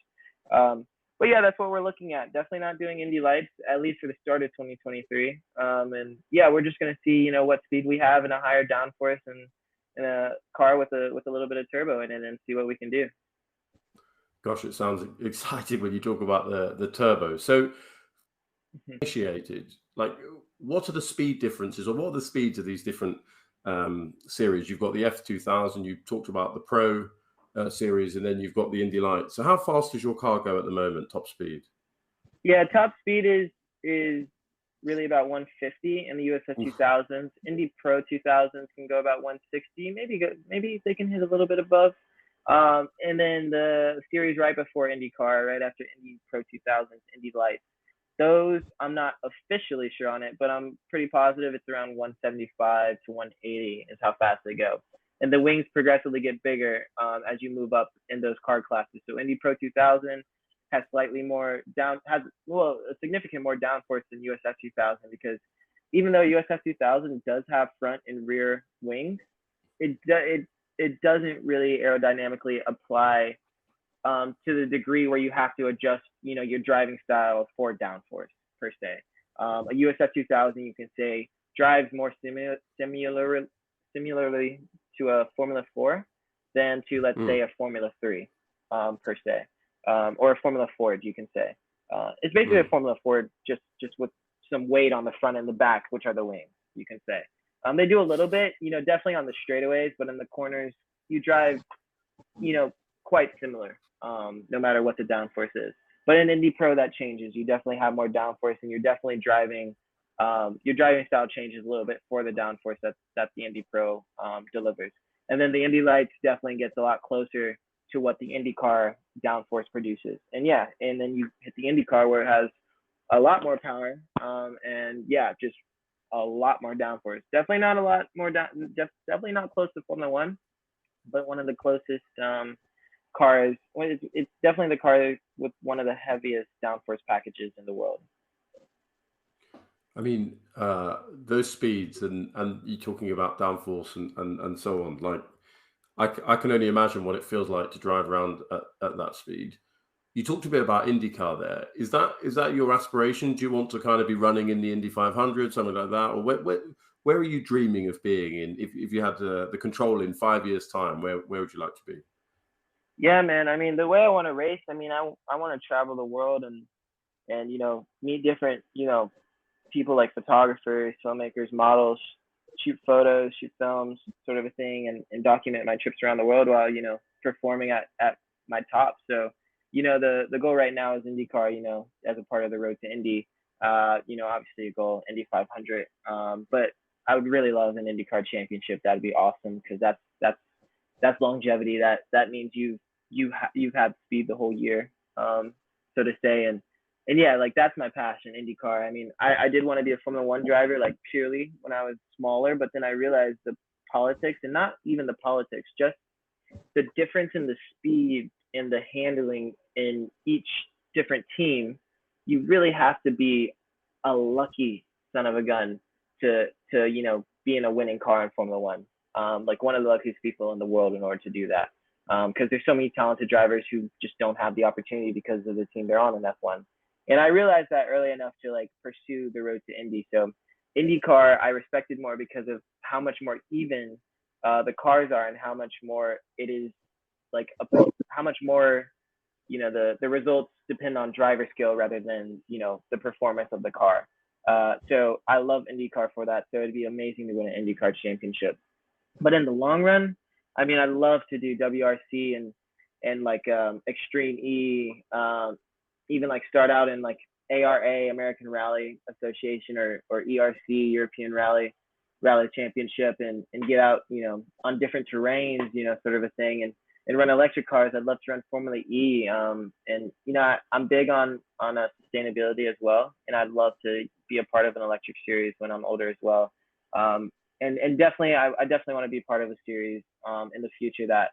But yeah, that's what we're looking at. Definitely not doing Indy Lights, at least for the start of 2023. And yeah, we're just gonna see, what speed we have in a higher downforce and in a car with a little bit of turbo in it, and see what we can do. Gosh, it sounds exciting when you talk about the turbo. So initiated, like, what are the speed differences, or what are the speeds of these different series? You've got the F2000, you talked about the Pro series, and then you've got the Indy Light. So how fast does your car go at the moment, top speed? Yeah, top speed is really about 150 in the USF 2000s. Indy Pro 2000s can go about 160, maybe they can hit a little bit above. And then the series right before IndyCar, right after Indy Pro 2000s, Indy Lights. Those, I'm not officially sure on it, but I'm pretty positive it's around 175 to 180 is how fast they go. And the wings progressively get bigger as you move up in those car classes. So Indy Pro 2000 has slightly more a significant more downforce than USF 2000, because even though USF 2000 does have front and rear wings, it doesn't really aerodynamically apply to the degree where you have to adjust, your driving style for downforce per se. A USF 2000, you can say, drives more similarly to a Formula 4 than to, let's say, a Formula 3 per se, or a Formula Ford, you can say. It's basically a Formula Ford just with some weight on the front and the back, which are the wings, you can say. They do a little bit, definitely on the straightaways, but in the corners, you drive, quite similar, no matter what the downforce is. But in Indy Pro, that changes. You definitely have more downforce, and you're definitely driving. Your driving style changes a little bit for the downforce that the Indy Pro delivers. And then the Indy Lights definitely gets a lot closer to what the IndyCar downforce produces. And yeah, and then you hit the IndyCar where it has a lot more power, and yeah, just a lot more downforce. Definitely not a lot more definitely not close to Formula 1, but one of the closest cars. It's definitely the car with one of the heaviest downforce packages in the world. I mean, those speeds and you're talking about downforce and so on. Like, I can only imagine what it feels like to drive around at that speed. You talked a bit about IndyCar there. Is that your aspiration? Do you want to kind of be running in the Indy 500, something like that? Or where where are you dreaming of being in? If you had the control in 5 years' time, where would you like to be? Yeah, man. I mean, the way I want to race, I mean, I want to travel the world and meet different people like photographers, filmmakers, models, shoot photos, shoot films, sort of a thing, and document my trips around the world while performing at my top. So the goal right now is IndyCar. As a part of the road to Indy. Obviously a goal Indy 500. But I would really love an IndyCar championship. That'd be awesome because that's longevity. That means you've had speed the whole year, so to say, and yeah, like that's my passion, IndyCar. I mean, I did want to be a Formula One driver, like purely when I was smaller, but then I realized the politics, and not even the politics, just the difference in the speed and the handling in each different team. You really have to be a lucky son of a gun to be in a winning car in Formula One. Like one of the luckiest people in the world in order to do that. Because there's so many talented drivers who just don't have the opportunity because of the team they're on in F1. And I realized that early enough to like pursue the road to Indy. So IndyCar I respected more because of how much more even the cars are and how much more it is like how much more the results depend on driver skill rather than the performance of the car. So I love IndyCar for that. So it'd be amazing to win an IndyCar championship. But in the long run, I mean, I'd love to do WRC and like Extreme E, even like start out in like ARA, American Rally Association, or ERC, European Rally Championship, and get out on different terrains, sort of a thing, and run electric cars. I'd love to run Formula E, and I'm big on sustainability as well, and I'd love to be a part of an electric series when I'm older as well. And definitely, I definitely want to be part of a series in the future that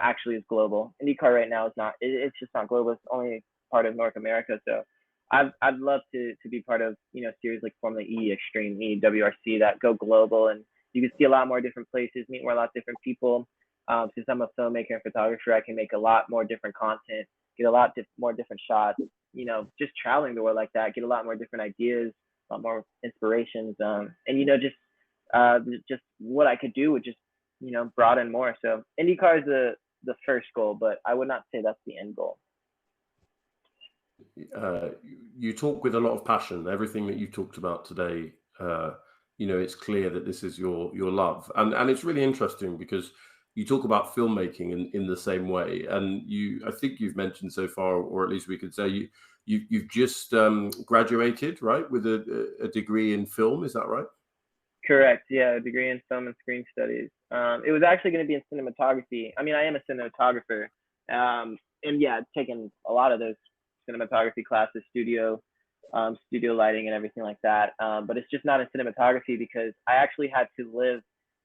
actually is global. IndyCar right now is not. It's just not global. It's only part of North America. So I'd love to be part of series like Formula E, Extreme E, WRC that go global, and you can see a lot more different places, meet more a lot of different people. Since I'm a filmmaker and photographer, I can make a lot more different content, get a lot more different shots. Just traveling the world like that, get a lot more different ideas, a lot more inspirations, and just what I could do would just broaden more. So IndyCar is the first goal, but I would not say that's the end goal. You talk with a lot of passion. Everything that you talked about today, it's clear that this is your love, and it's really interesting because you talk about filmmaking in the same way, and I think you've mentioned so far, or at least we could say you've just graduated, right, with a degree in film. Is that right? Correct. Yeah, a degree in film and screen studies. It was actually going to be in cinematography. I mean, I am a cinematographer, and yeah, I've taken a lot of those cinematography classes, studio lighting and everything like that. But it's just not in cinematography because I actually had to live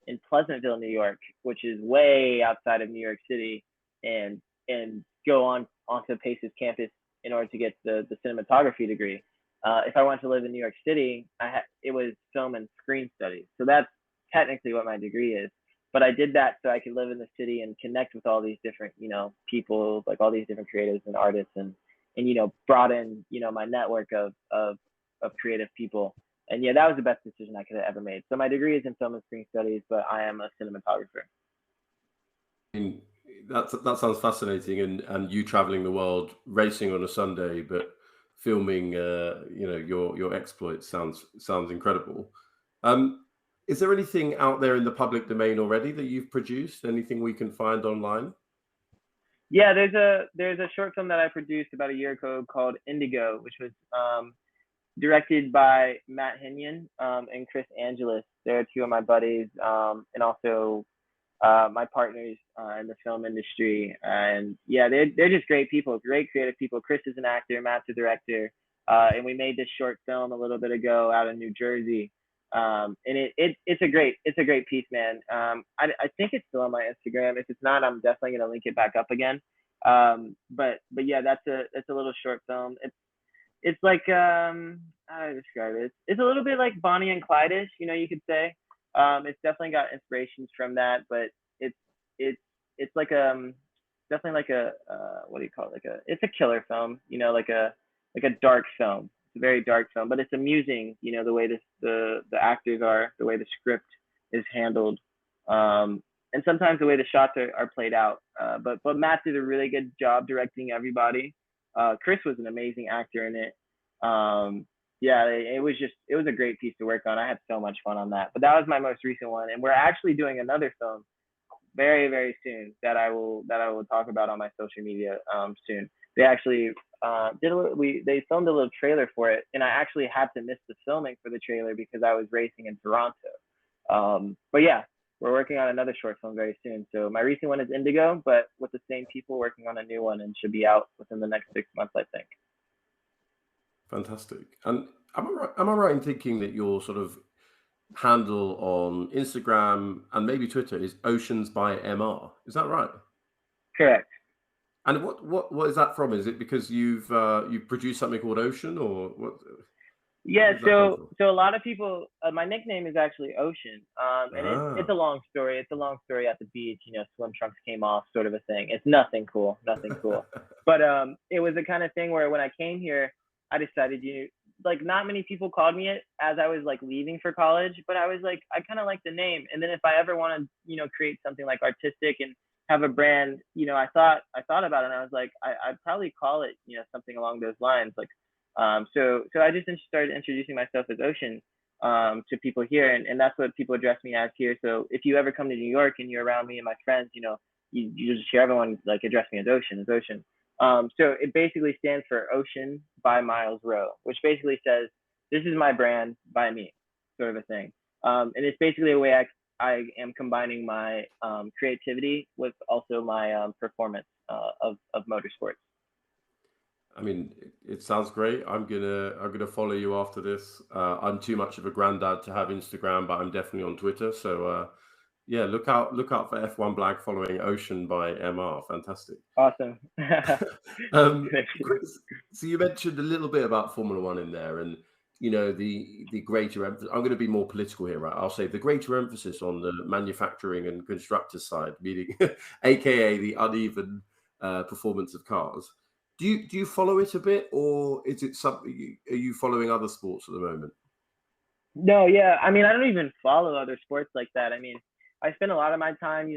in Pleasantville, New York, which is way outside of New York City, and go onto Pace's campus in order to get the cinematography degree. If I wanted to live in New York City, it was film and screen studies. So that's technically what my degree is. But I did that so I could live in the city and connect with all these different, people, like all these different creatives and artists, and broaden, my network of creative people. And yeah, that was the best decision I could have ever made. So my degree is in film and screen studies, but I am a cinematographer. And that sounds fascinating, and you traveling the world, racing on a Sunday, but filming, your exploits sounds incredible. Is there anything out there in the public domain already that you've produced? Anything we can find online? Yeah, there's a short film that I produced about a year ago called Indigo, which was directed by Matt Hinion and Chris Angeles. They're two of my buddies, and also my partners in the film industry. And yeah, they're just great people, great creative people. Chris is an actor, Matt's a director, and we made this short film a little bit ago out in New Jersey. And it's a great piece, man. I think it's still on my Instagram. If it's not, I'm definitely gonna link it back up again. But yeah, that's a little short film. It's like how do I describe it? It's a little bit like Bonnie and Clyde-ish, you could say. It's definitely got inspirations from that, but it's like definitely like a what do you call it? It's a killer film, like a dark film. a very dark film, but it's amusing. You know, the way the actors are, the way the script is handled, and sometimes the way the shots are played out. But Matt did a really good job directing everybody. Chris was an amazing actor in it. Yeah, it was a great piece to work on. I had so much fun on that. But that was my most recent one, and we're actually doing another film very, very soon that I will talk about on my social media soon. They actually they filmed a little trailer for it, and I actually had to miss the filming for the trailer because I was racing in Toronto. But yeah, we're working on another short film very soon. So my recent one is Indigo, but with the same people working on a new one, and should be out within the next 6 months, I think. Fantastic. And am I right in thinking that your sort of handle on Instagram and maybe Twitter is Oceans by MR? Is that right? Correct. And what is that from? Is it because you've produced something called Ocean, or what? Yeah, so a lot of people, my nickname is actually Ocean, and it's a long story. It's a long story at the beach. You know, swim trunks came off, sort of a thing. It's nothing cool. But it was the kind of thing where when I came here, I decided, like, not many people called me it as I was like leaving for college, but I was like, I kind of like the name. And then if I ever want to, create something like artistic and have a brand, I thought about it, and I was like, I'd probably call it, something along those lines. Like, so I just started introducing myself as Ocean to people here, and that's what people address me as here. So if you ever come to New York and you're around me and my friends, you just hear everyone like address me as Ocean. So it basically stands for Ocean by Miles ROWE, which basically says, this is my brand by me, sort of a thing. And it's basically a way I am combining my creativity with also my performance of motorsports. I mean, it sounds great. I'm gonna follow you after this. I'm too much of a granddad to have Instagram, but I'm definitely on Twitter. So yeah, look out for F1BLAG following Ocean by MR. Fantastic. Awesome. So you mentioned a little bit about Formula One in there, and the greater emphasis. I'm going to be more political here, right? I'll say the greater emphasis on the manufacturing and constructor side, meaning, aka the uneven performance of cars. Do you follow it a bit, or is it something? Are you following other sports at the moment? No, yeah. I mean, I don't even follow other sports like that. I mean, I spend a lot of my time,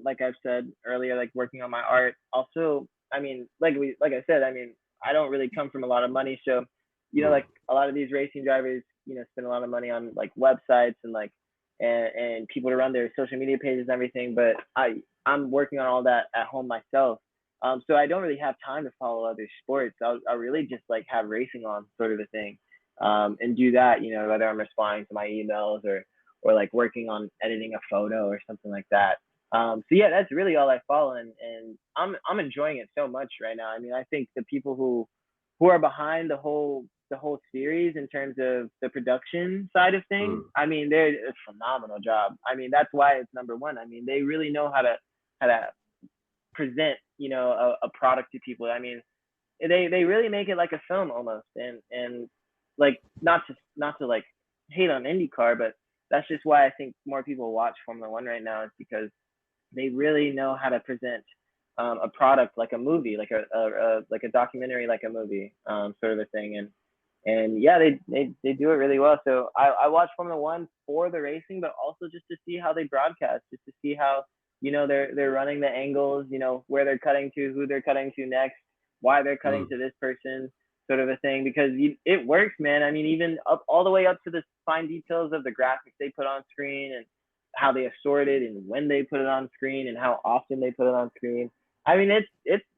like I've said earlier, like working on my art. Also, I mean, like I said, I mean, I don't really come from a lot of money, so like a lot of these racing drivers, spend a lot of money on like websites and like and people to run their social media pages and everything. But I'm working on all that at home myself. So I don't really have time to follow other sports. I'll really just like have racing on, sort of a thing, and do that. Whether I'm responding to my emails or like working on editing a photo or something like that. So yeah, that's really all I follow, and I'm enjoying it so much right now. I mean, I think the people who are behind the whole series in terms of the production side of things, I mean, they're a phenomenal job. I mean, that's why it's number one. I mean, they really know how to present, a product to people. I mean, they really make it like a film almost, and like not to like hate on IndyCar, but that's just why I think more people watch Formula One right now, is because they really know how to present a product like a movie, like a documentary, like a movie, sort of a thing. And yeah, they do it really well. So I watch Formula One for the racing, but also just to see how they broadcast, just to see how they're running the angles, where they're cutting to, who they're cutting to next, why they're cutting to this person, sort of a thing, because it works, man. I mean, even all the way up to the fine details of the graphics they put on screen, and how they assort it, and when they put it on screen, and how often they put it on screen. I mean,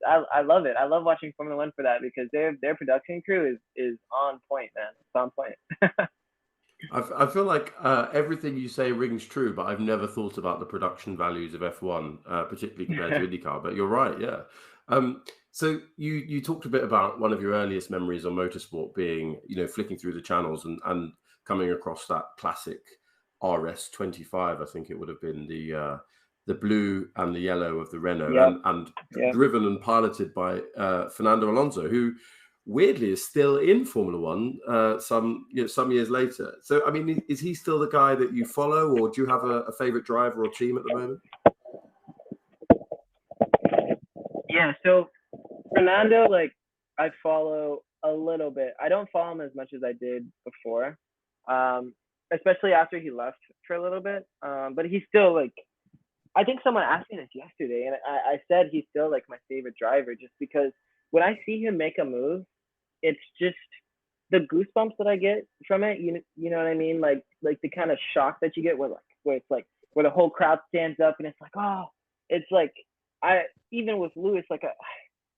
I love it. I love watching Formula One for that, because their production crew is on point, man. It's on point. I feel like everything you say rings true, but I've never thought about the production values of F1, particularly compared to IndyCar. But you're right, yeah. So you talked a bit about one of your earliest memories on motorsport being, flicking through the channels and coming across that classic RS25. I think it would have been the blue and the yellow of the Renault, Yep. and Yep. driven and piloted by Fernando Alonso, who weirdly is still in Formula One some years later. So, I mean, is he still the guy that you follow, or do you have a favorite driver or team at the moment? Yeah, so Fernando, like, I follow a little bit. I don't follow him as much as I did before, um, especially after he left for a little bit. But he's still like, I think someone asked me this yesterday, and I said he's still like my favorite driver just because when I see him make a move, it's just the goosebumps that I get from it. You know what I mean? Like the kind of shock that you get where it's like where the whole crowd stands up and it's like, oh, it's like I even with Lewis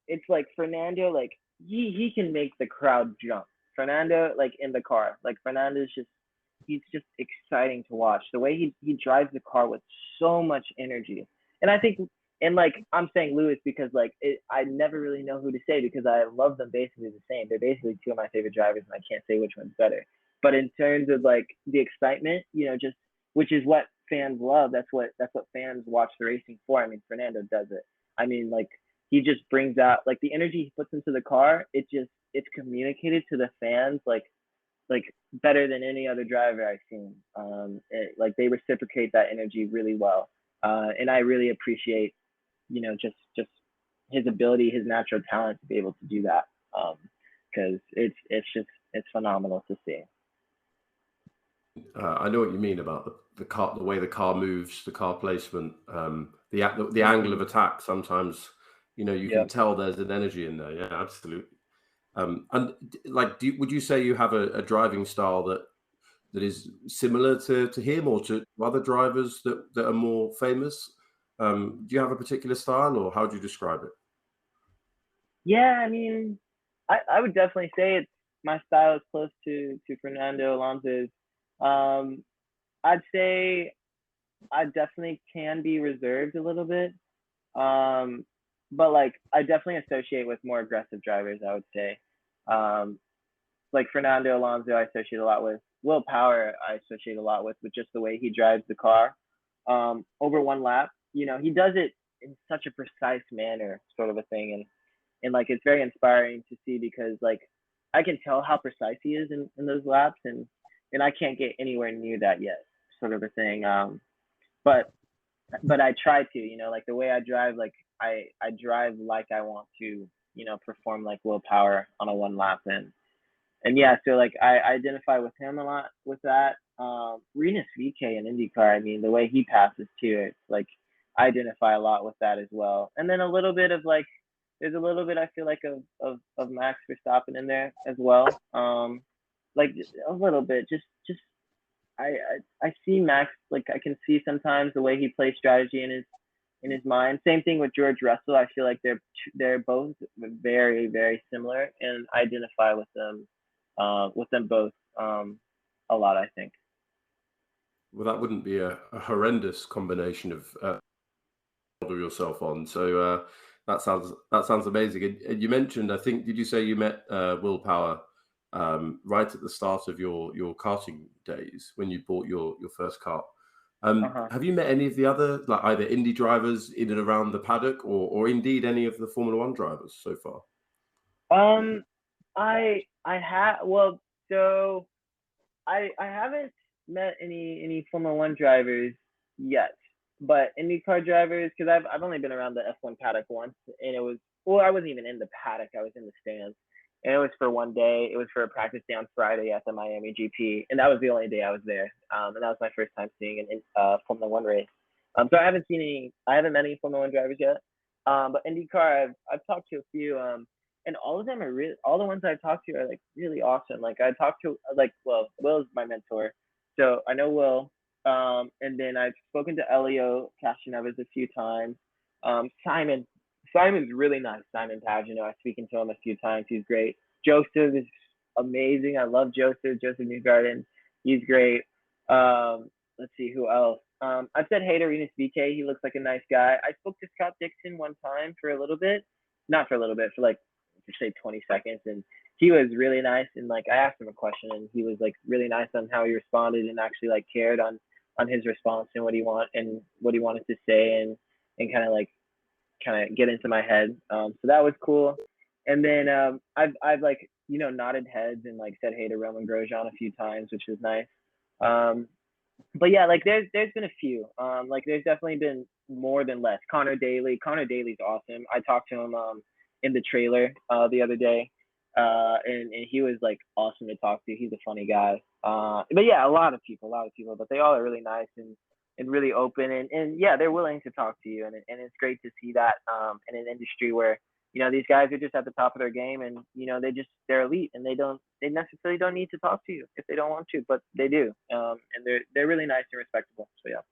it's like Fernando, like he can make the crowd jump. Fernando, like in the car, like Fernando's just he's just exciting to watch. The way he drives the car with so much energy, and I think and like I'm saying Lewis because like I never really know who to say because I love them basically the same. They're basically two of my favorite drivers, and I can't say which one's better. But in terms of like the excitement, just which is what fans love. That's what fans watch the racing for. I mean, Fernando does it. I mean, like he just brings out like the energy he puts into the car. It's communicated to the fans like better than any other driver I've seen. Like they reciprocate that energy really well, and I really appreciate just his ability, his natural talent to be able to do that. Because it's phenomenal to see. I know what you mean about the car, the way the car moves, the car placement, the angle of attack. Sometimes, you can Yeah. tell there's an energy in there. Yeah, absolutely. And like, would you say you have a driving style that is similar to him or to other drivers that are more famous? Do you have a particular style, or how do you describe it? Yeah, I mean, I would definitely say it's my style is close to Fernando Alonso's. Um, I'd say I definitely can be reserved a little bit. Um, but like I definitely associate with more aggressive drivers, I would say. Um, like Fernando Alonso, I associate a lot with. Will Power, I associate a lot with just the way he drives the car. Over one lap, he does it in such a precise manner, sort of a thing, and like it's very inspiring to see because like I can tell how precise he is in those laps, and I can't get anywhere near that yet, sort of a thing. But I try to, like the way I drive, like I drive like I want to, perform like Will Power on a one lap and yeah, so like I identify with him a lot with that. Rinus VK in IndyCar, I mean the way he passes too, it's like I identify a lot with that as well. And then a little bit of like there's a little bit I feel like of Max Verstappen in there as well. Like a little bit, just I see Max like I can see sometimes the way he plays strategy in his mind. Same thing with George Russell. I feel like they're both very very similar, and I identify with them both a lot. I think. Well, that wouldn't be a horrendous combination of model yourself on. So that sounds amazing. And you mentioned, I think, did you say you met Will Power right at the start of your karting days when you bought your first car? Uh-huh. Have you met any of the other, like either Indy drivers in and around the paddock, or indeed any of the Formula One drivers so far? Um, I have well, so I haven't met any Formula One drivers yet, but IndyCar drivers because I've only been around the F1 paddock once, and it was well I wasn't even in the paddock, I was in the stands, and it was for one day. It was for a practice day on Friday at the Miami GP, and that was the only day I was there. And that was my first time seeing an Formula One race. So I haven't met any Formula One drivers yet. But IndyCar, I've talked to a few. And all of them are really all the ones I talked to are like really awesome. Like I talked to like well, Will is my mentor, so I know Will. And then I've spoken to Elio Castroneves a few times. Simon's really nice. Simon Pagino, I've spoken to him a few times. He's great. Joseph is amazing. I love Joseph. Joseph Newgarden, he's great. Let's see who else. I've said hey to Rinus VK. He looks like a nice guy. I spoke to Scott Dixon one time for a little bit, not for a little bit, for like say 20 seconds, and he was really nice, and like I asked him a question and he was like really nice on how he responded and actually like cared on his response and what he wanted to say and kind of get into my head. So that was cool. And then I've like nodded heads and like said hey to Roman Grosjean a few times, which was nice. But yeah, like there's been a few. Like there's definitely been more than less. Connor Daly's awesome. I talked to him in the trailer the other day. and he was like awesome to talk to. He's a funny guy. But yeah, a lot of people, but they all are really nice and really open, and yeah, they're willing to talk to you, and it's great to see that in an industry where these guys are just at the top of their game, and they're elite, and they necessarily don't need to talk to you if they don't want to, but they do, and they're really nice and respectable. So yeah.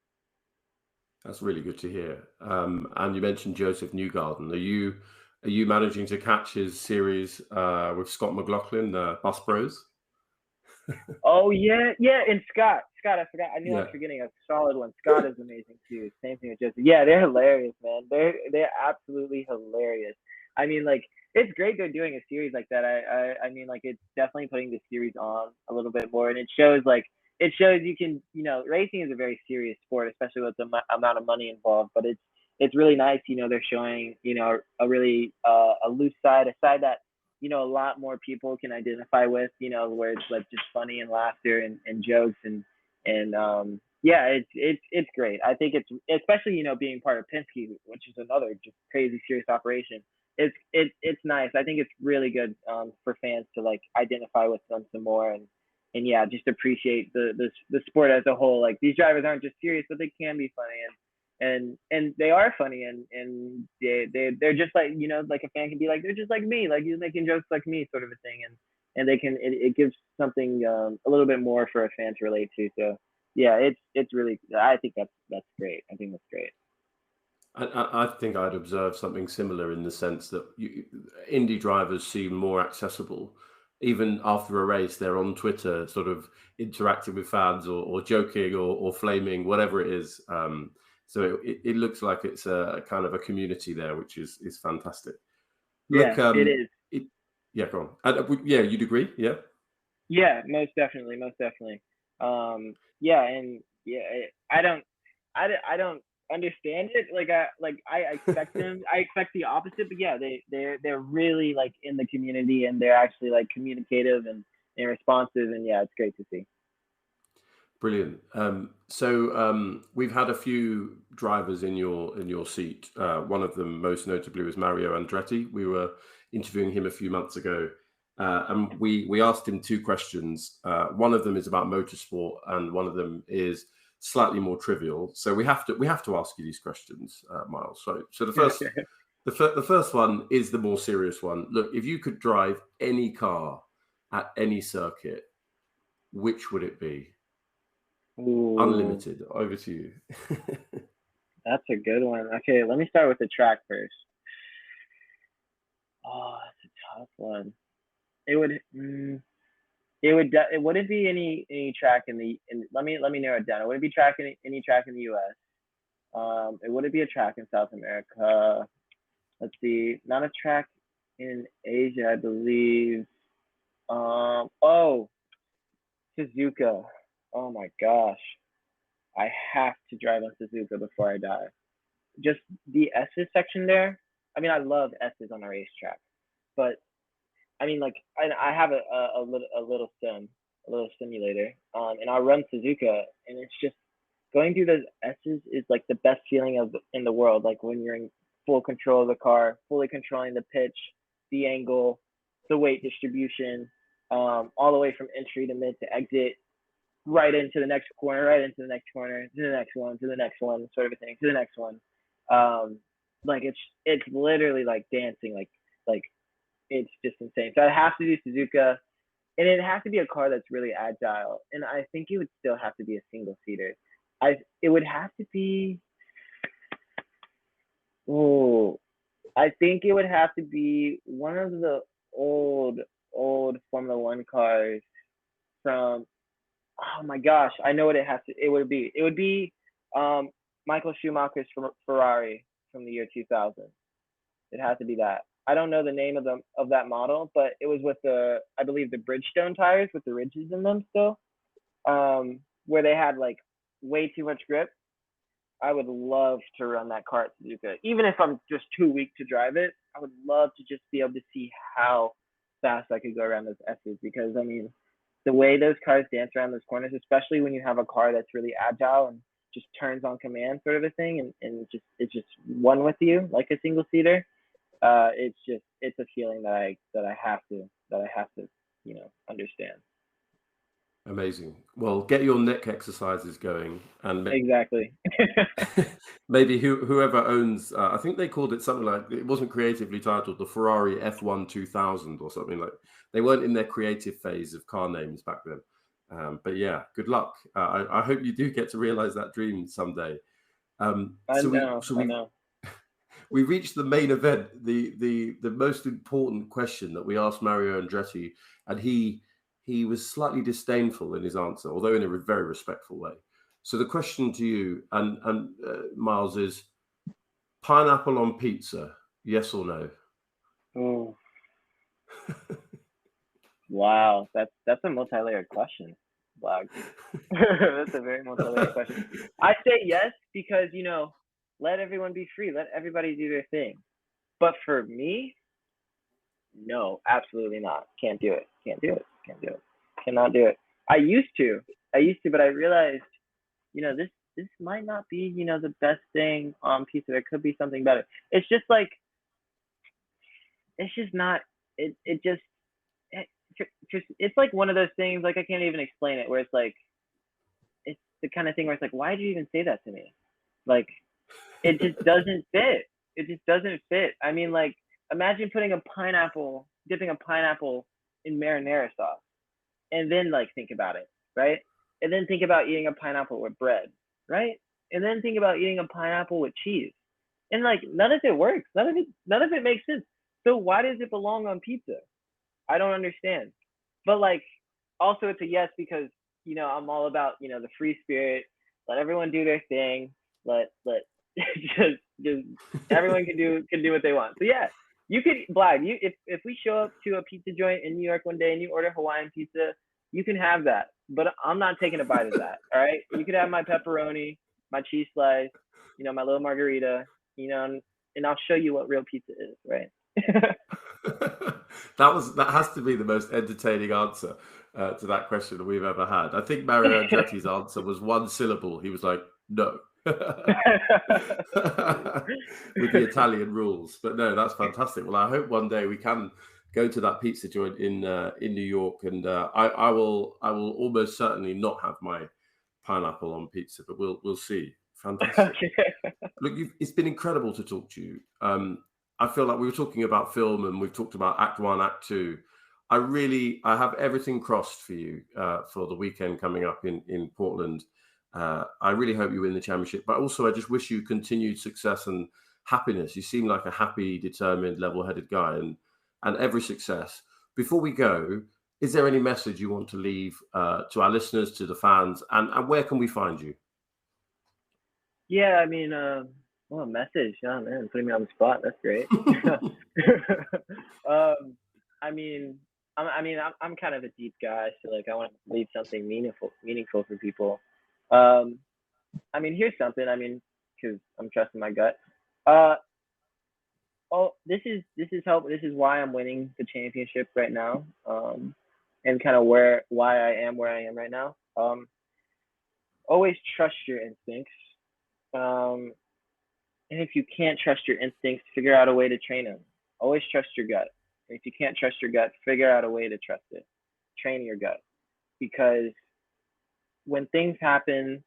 That's really good to hear. And you mentioned Joseph Newgarden. Are you managing to catch his series with Scott McLaughlin, Bus Bros? Oh yeah, yeah, and Scott, I forgot. I knew I was Yeah. forgetting a solid one. Scott is amazing too. Same thing with Joseph. Yeah, they're hilarious, man. They're absolutely hilarious. I mean, like, it's great they're doing a series like that. I mean, like, it's definitely putting the series on a little bit more, and it shows you can, racing is a very serious sport, especially with the amount of money involved. But it's really nice, they're showing, a really a loose side, a side that a lot more people can identify with, where it's like just funny and laughter and jokes and yeah, it's great. I think it's, especially, being part of Penske, which is another just crazy serious operation. It's nice. I think it's really good for fans to like identify with them some more and yeah, just appreciate the sport as a whole. Like, these drivers aren't just serious, but they can be funny, and they are funny, and they're just like, like a fan can be like, they're just like me, like he's making jokes like me, sort of a thing, and they can, it gives something a little bit more for a fan to relate to. So yeah, it's really, I think that's great. I think that's great. I think I'd observed something similar in the sense that Indy drivers seem more accessible. Even after a race, they're on Twitter, sort of interacting with fans or joking or flaming, whatever it is. So it looks like it's a kind of a community there, which is fantastic. Yeah, Look, it is. yeah, go on. Yeah, you'd agree, yeah. Yeah, most definitely, most definitely. Yeah, and yeah, I don't understand it. I expect them. I expect the opposite, but yeah, they're really like in the community, and they're actually like communicative and responsive, and yeah, it's great to see. Brilliant. So we've had a few drivers in your seat. One of them, most notably, was Mario Andretti. We were interviewing him a few months ago, and we asked him two questions. One of them is about motorsport, and one of them is slightly more trivial. So we have to ask you these questions, Miles. So the first one is the more serious one. Look, if you could drive any car at any circuit, which would it be? Ooh, Unlimited. Over to you. that's a good one. Okay, let me start with the track first. Oh, that's a tough one. It would. It wouldn't be any track let me narrow it down. It wouldn't be any track in the U.S. It wouldn't be a track in South America. Let's see, not a track in Asia, I believe. Oh, Suzuka. Oh my gosh, I have to drive on Suzuka before I die. Just the S's section there. I mean, I love S's on a racetrack, but I mean, like, I have a little simulator, and I run Suzuka, and it's just going through those S's is like the best feeling in the world. Like, when you're in full control of the car, fully controlling the pitch, the angle, the weight distribution, all the way from entry to mid to exit, right into the next corner, right into the next corner, to the next one, to the next one, sort of a thing, to the next one. Like, it's literally like dancing, like it's just insane. So I have to do Suzuka, and it has to be a car that's really agile. And I think it would still have to be a single seater. It would have to be. Oh, I think it would have to be one of the old Formula One cars from. Oh my gosh, I know what it has to. It would be. It would be Michael Schumacher's Ferrari from the year 2000. It has to be that. I don't know the name of that model, but it was with I believe the Bridgestone tires with the ridges in them still, where they had like way too much grip. I would love to run that car at Suzuka, even if I'm just too weak to drive it. I would love to just be able to see how fast I could go around those S's, because I mean, the way those cars dance around those corners, especially when you have a car that's really agile and just turns on command, sort of a thing, and it's just one with you like a single seater. It's a feeling that I have to understand. Amazing. Well, get your neck exercises going, and Exactly. maybe whoever owns, I think they called it something like, it wasn't creatively titled, the Ferrari F1 2000 or something like. They weren't in their creative phase of car names back then. But yeah, good luck. I hope you do get to realize that dream someday. I So know. I we know. we reached the main event, the most important question that we asked Mario Andretti, and he was slightly disdainful in his answer, although in a very respectful way. So the question to you and Miles is: pineapple on pizza, yes or no? Oh, wow. That's a multi-layered question, Blag. That's a very multi-layered question. I say yes because let everyone be free. Let everybody do their thing. But for me, no, absolutely not. Can't do it. Can't do it. Can't do it. Cannot do it. I used to. But I realized, this might not be, the best thing on pizza. There could be something better. It's just like it's just not. It just it, it's like one of those things. Like I can't even explain it. Where it's like it's the kind of thing where it's like, why did you even say that to me? Like it just doesn't fit. It just doesn't fit. I mean, like imagine dipping a pineapple in marinara sauce, and then like think about it, right? And then think about eating a pineapple with bread, right? And then think about eating a pineapple with cheese. And like none of it works. None of it makes sense. So why does it belong on pizza? I don't understand. But like also it's a yes because I'm all about, the free spirit. Let everyone do their thing. Let just everyone can do what they want. So yeah, you could Blag, you if we show up to a pizza joint in New York one day and you order Hawaiian pizza, you can have that. But I'm not taking a bite of that. All right. You could have my pepperoni, my cheese slice, my little margarita, and I'll show you what real pizza is, right? That has to be the most entertaining answer to that question that we've ever had. I think Mario Andretti's answer was one syllable. He was like, no. With the Italian rules. But no, that's fantastic. Well, I hope one day we can go to that pizza joint in New York, and I will almost certainly not have my pineapple on pizza, but we'll see. Fantastic. Okay. Look, it's been incredible to talk to you. I feel like we were talking about film and we've talked about Act One, Act Two. I have everything crossed for you for the weekend coming up in Portland. I really hope you win the championship, but also I just wish you continued success and happiness. You seem like a happy, determined, level-headed guy, and every success. Before we go, is there any message you want to leave to our listeners, to the fans, and where can we find you? Yeah, I mean, well, a message. Oh man, putting me on the spot. That's great. um, I mean, I'm kind of a deep guy, so like I want to leave something meaningful for people. Um, I mean, here's something. I mean, because I'm trusting my gut. Uh, this is help. This is why I'm winning the championship right now. And kind of why I am where I am right now. Always trust your instincts. Um, and if you can't trust your instincts, figure out a way to train them. Always trust your gut. And if you can't trust your gut, figure out a way to trust it. Train your gut because when things happen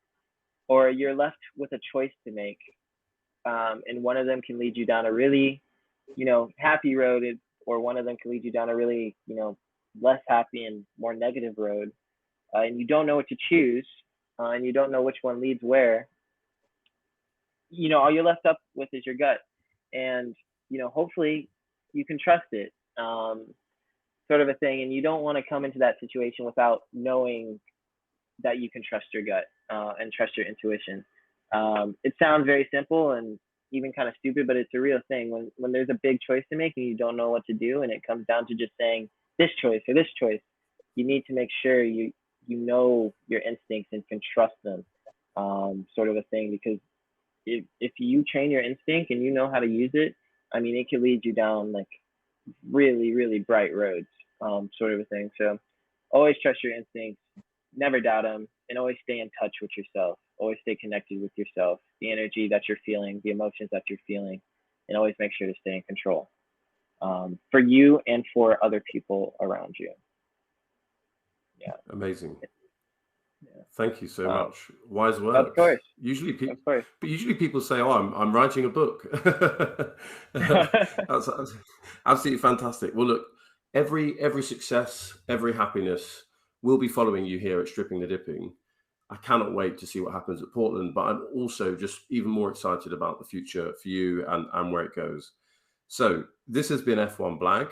or you're left with a choice to make, and one of them can lead you down a really, happy road, or one of them can lead you down a really, less happy and more negative road, and you don't know what to choose, and you don't know which one leads where, all you're left up with is your gut, and hopefully you can trust it, sort of a thing, and you don't want to come into that situation without knowing that you can trust your gut, and trust your intuition. It sounds very simple and even kind of stupid, but it's a real thing. When there's a big choice to make and you don't know what to do, and it comes down to just saying this choice or this choice, you need to make sure you know your instincts and can trust them, sort of a thing. Because if you train your instinct and you know how to use it, I mean, it can lead you down like really, really bright roads, sort of a thing. So always trust your instincts, never doubt them, and always stay in touch with yourself. Always stay connected with yourself, the energy that you're feeling, the emotions that you're feeling, and always make sure to stay in control. for you and for other people around you. Yeah. Amazing. Yeah. Thank you so much. Wise words. Of course. Usually people, Of course. but usually people say, "Oh, I'm writing a book." That's absolutely fantastic. Well, look, every success, every happiness will be following you here at Stripping the Dipping. I cannot wait to see what happens at Portland, but I'm also just even more excited about the future for you and where it goes. So this has been F1BLAG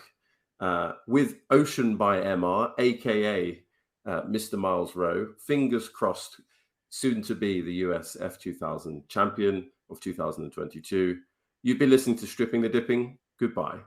with Ocean by MR, aka Mr. Miles Rowe. Fingers crossed, soon to be the US F2000 champion of 2022. You've been listening to Stripping the Dipping. Goodbye.